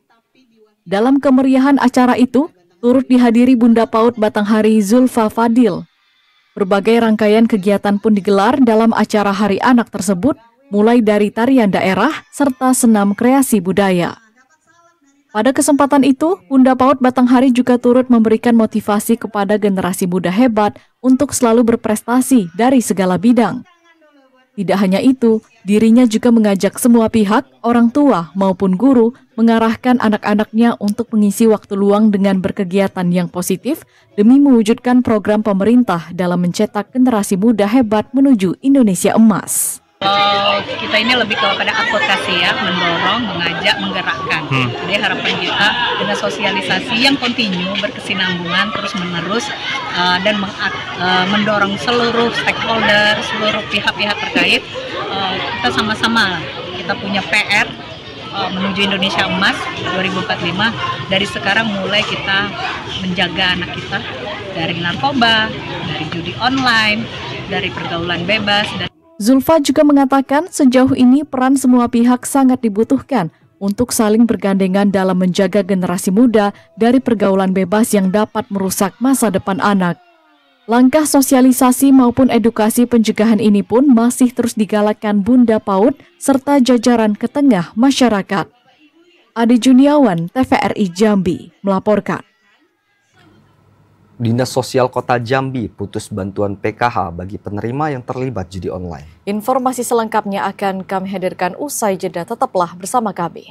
Dalam kemeriahan acara itu, turut dihadiri Bunda Paut Batanghari Zulfa Fadil. Berbagai rangkaian kegiatan pun digelar dalam acara Hari Anak tersebut, mulai dari tarian daerah serta senam kreasi budaya. Pada kesempatan itu, Bunda Paut Batanghari juga turut memberikan motivasi kepada generasi muda hebat untuk selalu berprestasi dari segala bidang. Tidak hanya itu, dirinya juga mengajak semua pihak, orang tua maupun guru, mengarahkan anak-anaknya untuk mengisi waktu luang dengan berkegiatan yang positif demi mewujudkan program pemerintah dalam mencetak generasi muda hebat menuju Indonesia Emas. Kita ini lebih kepada advokasi ya, mendorong, mengajak, menggerakkan. Jadi harapan kita dengan sosialisasi yang kontinu, berkesinambungan, terus-menerus, dan mendorong seluruh stakeholder, seluruh pihak-pihak terkait, kita sama-sama, kita punya PR menuju Indonesia Emas 2045. Dari sekarang mulai kita menjaga anak kita dari narkoba, dari judi online, dari pergaulan bebas. Zulfa juga mengatakan sejauh ini peran semua pihak sangat dibutuhkan untuk saling bergandengan dalam menjaga generasi muda dari pergaulan bebas yang dapat merusak masa depan anak. Langkah sosialisasi maupun edukasi pencegahan ini pun masih terus digalakkan Bunda Paut serta jajaran ke tengah masyarakat. Adi Juniawan, TVRI Jambi, melaporkan. Dinas Sosial Kota Jambi putus bantuan PKH bagi penerima yang terlibat judi online. Informasi selengkapnya akan kami hadirkan usai jeda, tetaplah bersama kami.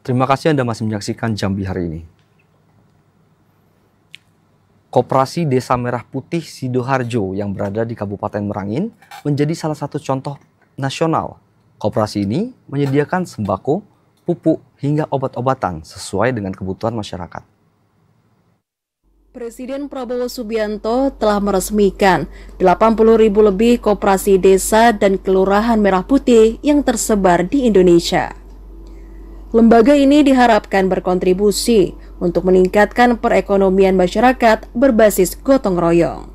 Terima kasih Anda masih menyaksikan Jambi Hari Ini. Koperasi Desa Merah Putih Sidoharjo yang berada di Kabupaten Merangin menjadi salah satu contoh nasional. Koperasi ini menyediakan sembako, pupuk, hingga obat-obatan sesuai dengan kebutuhan masyarakat. Presiden Prabowo Subianto telah meresmikan 80.000 lebih koperasi desa dan kelurahan merah putih yang tersebar di Indonesia. Lembaga ini diharapkan berkontribusi untuk meningkatkan perekonomian masyarakat berbasis gotong royong.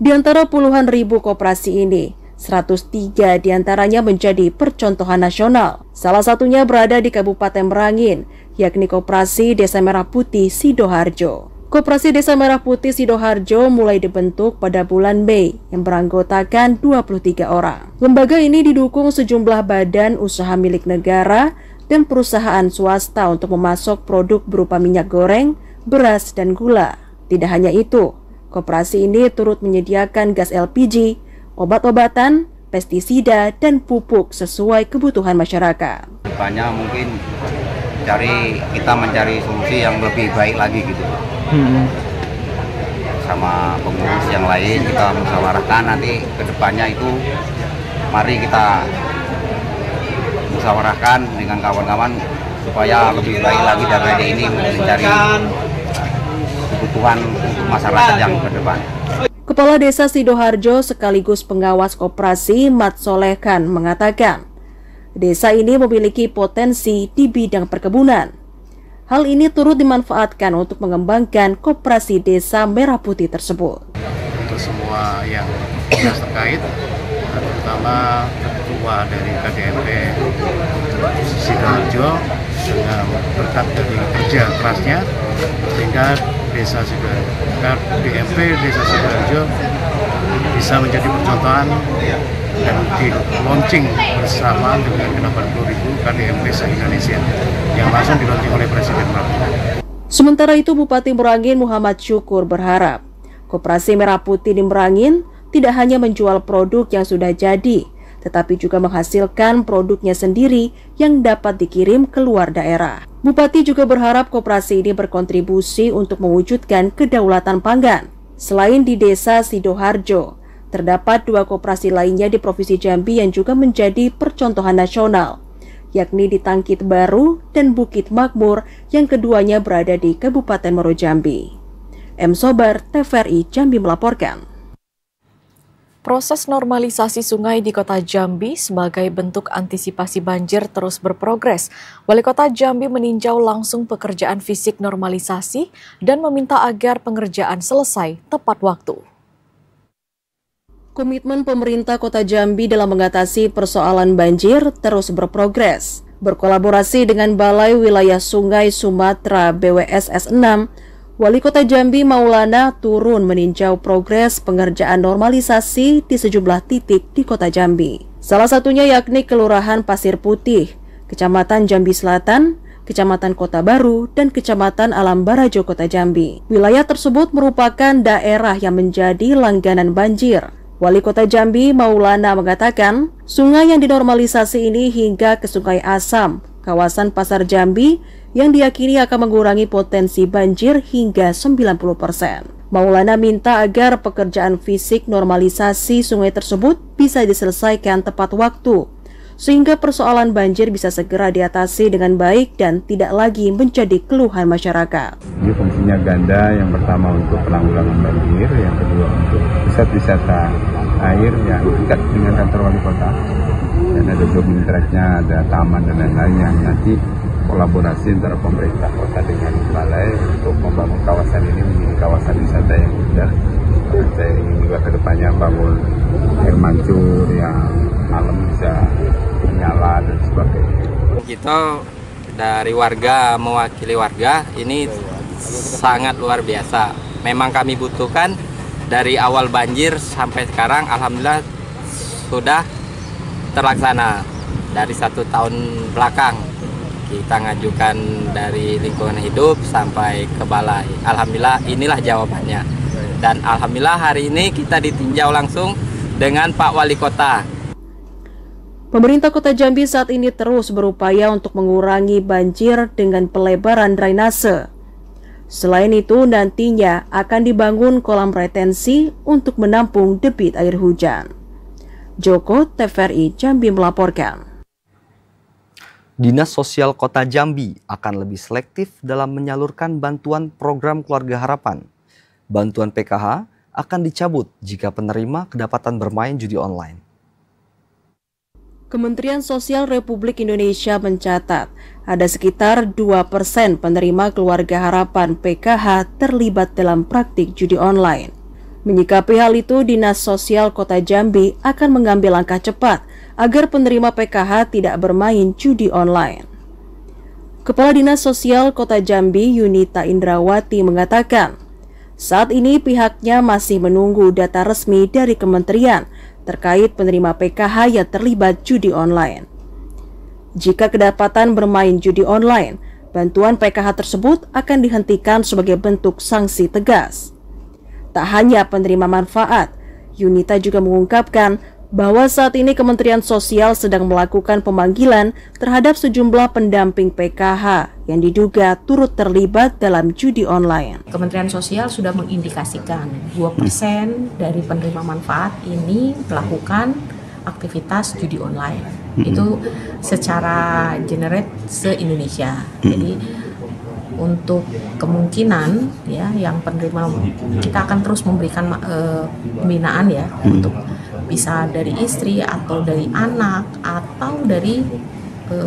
Di antara puluhan ribu koperasi ini, 103 diantaranya menjadi percontohan nasional. Salah satunya berada di Kabupaten Merangin, yakni Koperasi Desa Merah Putih Sidoharjo. Koperasi Desa Merah Putih Sidoharjo mulai dibentuk pada bulan Mei yang beranggotakan 23 orang. Lembaga ini didukung sejumlah badan usaha milik negara dan perusahaan swasta untuk memasok produk berupa minyak goreng, beras, dan gula. Tidak hanya itu, koperasi ini turut menyediakan gas LPG, obat-obatan, pestisida, dan pupuk sesuai kebutuhan masyarakat. Banyak mungkin kita mencari solusi yang lebih baik lagi gitu. Sama pengurus yang lain kita musyawarahkan nanti ke depannya itu mari kita musyawarahkan dengan kawan-kawan supaya lebih baik lagi dari ini mencari kebutuhan masyarakat yang ke depan. Kepala Desa Sidoharjo sekaligus pengawas koperasi Mat Solehkan mengatakan, desa ini memiliki potensi di bidang perkebunan. Hal ini turut dimanfaatkan untuk mengembangkan koperasi Desa Merah Putih tersebut. Untuk semua yang terkait, terutama ketua dari KDMP Sidoharjo dengan berkat dari kerja kerasnya, sehingga Desa Sidoharjo, KDMP Desa Sidoharjo bisa menjadi percontohan dan di launching bersama dengan 80.000 KDMP se-Indonesia yang langsung di-launching oleh Presiden Prabowo. Sementara itu, Bupati Merangin Muhammad Syukur berharap Koperasi Merah Putih di Merangin tidak hanya menjual produk yang sudah jadi, tetapi juga menghasilkan produknya sendiri yang dapat dikirim keluar daerah. Bupati juga berharap koperasi ini berkontribusi untuk mewujudkan kedaulatan pangan. Selain di Desa Sidoharjo, terdapat 2 koperasi lainnya di Provinsi Jambi yang juga menjadi percontohan nasional, yakni di Tangkit Baru dan Bukit Makmur yang keduanya berada di Kabupaten Muaro Jambi. M. Sobar, TVRI Jambi melaporkan. Proses normalisasi sungai di Kota Jambi sebagai bentuk antisipasi banjir terus berprogres. Wali Kota Jambi meninjau langsung pekerjaan fisik normalisasi dan meminta agar pengerjaan selesai tepat waktu. Komitmen pemerintah Kota Jambi dalam mengatasi persoalan banjir terus berprogres. Berkolaborasi dengan Balai Wilayah Sungai Sumatera BWSS 6, Wali Kota Jambi Maulana turun meninjau progres pengerjaan normalisasi di sejumlah titik di Kota Jambi. Salah satunya yakni Kelurahan Pasir Putih, Kecamatan Jambi Selatan, Kecamatan Kota Baru, dan Kecamatan Alam Barajo Kota Jambi. Wilayah tersebut merupakan daerah yang menjadi langganan banjir. Wali Kota Jambi Maulana mengatakan, sungai yang dinormalisasi ini hingga ke Sungai Asam, kawasan Pasar Jambi, yang diyakini akan mengurangi potensi banjir hingga 90%. Maulana minta agar pekerjaan fisik normalisasi sungai tersebut bisa diselesaikan tepat waktu, sehingga persoalan banjir bisa segera diatasi dengan baik dan tidak lagi menjadi keluhan masyarakat. Ini fungsinya ganda, yang pertama untuk penanggulangan banjir, yang kedua untuk pusat wisata air yang dekat dengan kantor wali kota, dan ada jogging tracknya, ada taman dan lain-lain yang nanti kolaborasi antara pemerintah kota dengan balai untuk membangun kawasan ini menjadi kawasan wisata yang indah. Saya ingin juga kedepannya bangun air mancur yang malam bisa nyala dan sebagainya. Kita dari warga, mewakili warga, ini sangat luar biasa. Memang kami butuhkan dari awal banjir sampai sekarang, alhamdulillah sudah terlaksana dari 1 tahun belakang. Kita ngajukan dari lingkungan hidup sampai ke balai. Alhamdulillah inilah jawabannya. Dan alhamdulillah hari ini kita ditinjau langsung dengan Pak Wali Kota. Pemerintah Kota Jambi saat ini terus berupaya untuk mengurangi banjir dengan pelebaran drainase. Selain itu, nantinya akan dibangun kolam retensi untuk menampung debit air hujan. Joko, TVRI Jambi melaporkan. Dinas Sosial Kota Jambi akan lebih selektif dalam menyalurkan bantuan program Keluarga Harapan. Bantuan PKH akan dicabut jika penerima kedapatan bermain judi online. Kementerian Sosial Republik Indonesia mencatat ada sekitar 2% penerima Keluarga Harapan PKH terlibat dalam praktik judi online. Menyikapi hal itu, Dinas Sosial Kota Jambi akan mengambil langkah cepat agar penerima PKH tidak bermain judi online. Kepala Dinas Sosial Kota Jambi, Yunita Indrawati, mengatakan, saat ini pihaknya masih menunggu data resmi dari kementerian terkait penerima PKH yang terlibat judi online. Jika kedapatan bermain judi online, bantuan PKH tersebut akan dihentikan sebagai bentuk sanksi tegas. Tak hanya penerima manfaat, Yunita juga mengungkapkan bahwa saat ini Kementerian Sosial sedang melakukan pemanggilan terhadap sejumlah pendamping PKH yang diduga turut terlibat dalam judi online. Kementerian Sosial sudah mengindikasikan 2% dari penerima manfaat ini melakukan aktivitas judi online. Itu secara generate se-Indonesia. Jadi untuk kemungkinan ya yang penerima, kita akan terus memberikan pembinaan ya untuk bisa dari istri atau dari anak atau dari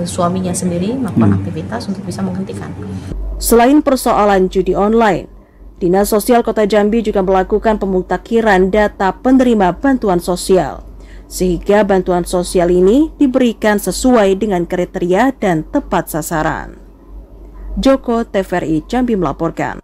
suaminya sendiri melakukan aktivitas untuk bisa menghentikan. Selain persoalan judi online, Dinas Sosial Kota Jambi juga melakukan pemutakhiran data penerima bantuan sosial, sehingga bantuan sosial ini diberikan sesuai dengan kriteria dan tepat sasaran. Joko, TVRI Jambi melaporkan.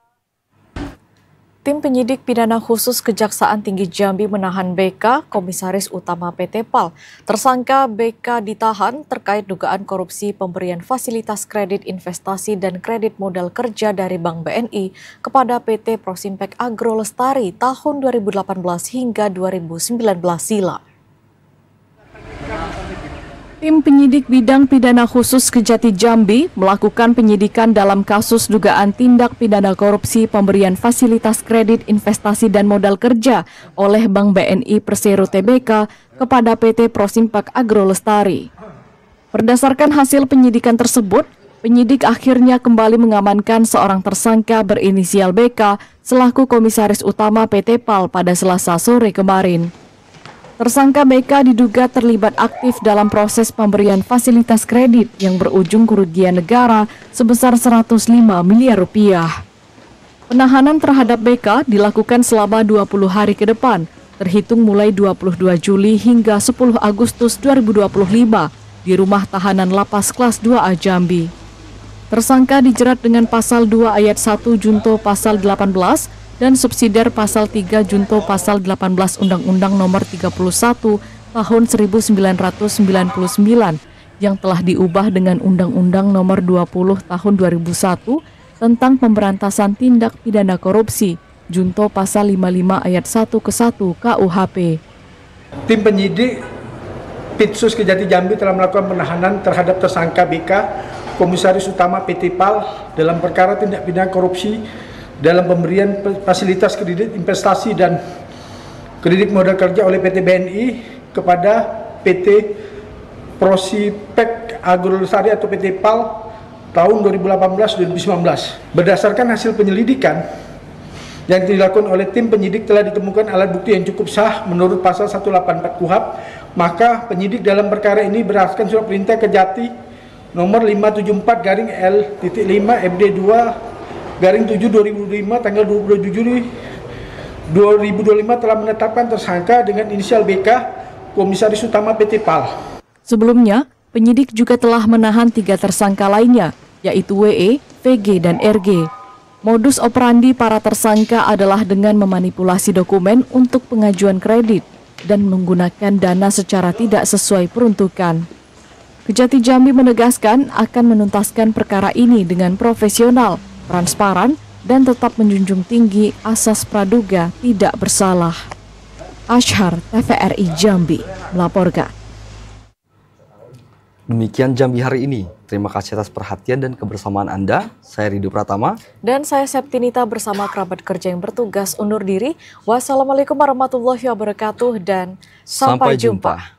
Tim penyidik pidana khusus Kejaksaan Tinggi Jambi menahan BK, Komisaris Utama PT PAL. Tersangka BK ditahan terkait dugaan korupsi pemberian fasilitas kredit investasi dan kredit modal kerja dari Bank BNI kepada PT Prosimpek Agro Lestari tahun 2018 hingga 2019 silam. Tim penyidik bidang pidana khusus Kejati Jambi melakukan penyidikan dalam kasus dugaan tindak pidana korupsi pemberian fasilitas kredit investasi dan modal kerja oleh Bank BNI Persero Tbk kepada PT Prosimpek Agro Lestari. Berdasarkan hasil penyidikan tersebut, penyidik akhirnya kembali mengamankan seorang tersangka berinisial BK selaku Komisaris Utama PT PAL pada Selasa sore kemarin. Tersangka BK diduga terlibat aktif dalam proses pemberian fasilitas kredit yang berujung kerugian negara sebesar 105 miliar rupiah. Penahanan terhadap BK dilakukan selama 20 hari ke depan, terhitung mulai 22 Juli hingga 10 Agustus 2025 di rumah tahanan Lapas Kelas 2A Jambi. Tersangka dijerat dengan pasal 2 ayat 1 junto pasal 18 dan subsidiar pasal 3 junto pasal 18 Undang-Undang Nomor 31 Tahun 1999 yang telah diubah dengan Undang-Undang Nomor 20 Tahun 2001 tentang pemberantasan tindak pidana korupsi junto pasal 55 ayat 1 ke 1 KUHP. Tim penyidik Pitsus Kejati Jambi telah melakukan penahanan terhadap tersangka BK, Komisaris Utama PT PAL dalam perkara tindak pidana korupsi dalam pemberian fasilitas kredit investasi dan kredit modal kerja oleh PT BNI kepada PT Prosimpek Agro Lestari atau PT PAL tahun 2018-2019. Berdasarkan hasil penyelidikan yang dilakukan oleh tim penyidik telah ditemukan alat bukti yang cukup sah menurut pasal 184 KUHP, maka penyidik dalam perkara ini berdasarkan surat perintah Kejati nomor 574/L.5 FD2 /7 2005 tanggal 27 Juli 2025 telah menetapkan tersangka dengan inisial BK, Komisaris Utama PT PAL. Sebelumnya, penyidik juga telah menahan 3 tersangka lainnya, yaitu WE, VG, dan RG. Modus operandi para tersangka adalah dengan memanipulasi dokumen untuk pengajuan kredit dan menggunakan dana secara tidak sesuai peruntukan. Kejati Jambi menegaskan akan menuntaskan perkara ini dengan profesional, transparan, dan tetap menjunjung tinggi asas praduga tidak bersalah. Ashar, TVRI Jambi, melaporkan. Demikian Jambi hari ini. Terima kasih atas perhatian dan kebersamaan Anda. Saya Ridho Pratama. Dan saya Septinita bersama kerabat kerja yang bertugas undur diri. Wassalamualaikum warahmatullahi wabarakatuh dan sampai jumpa.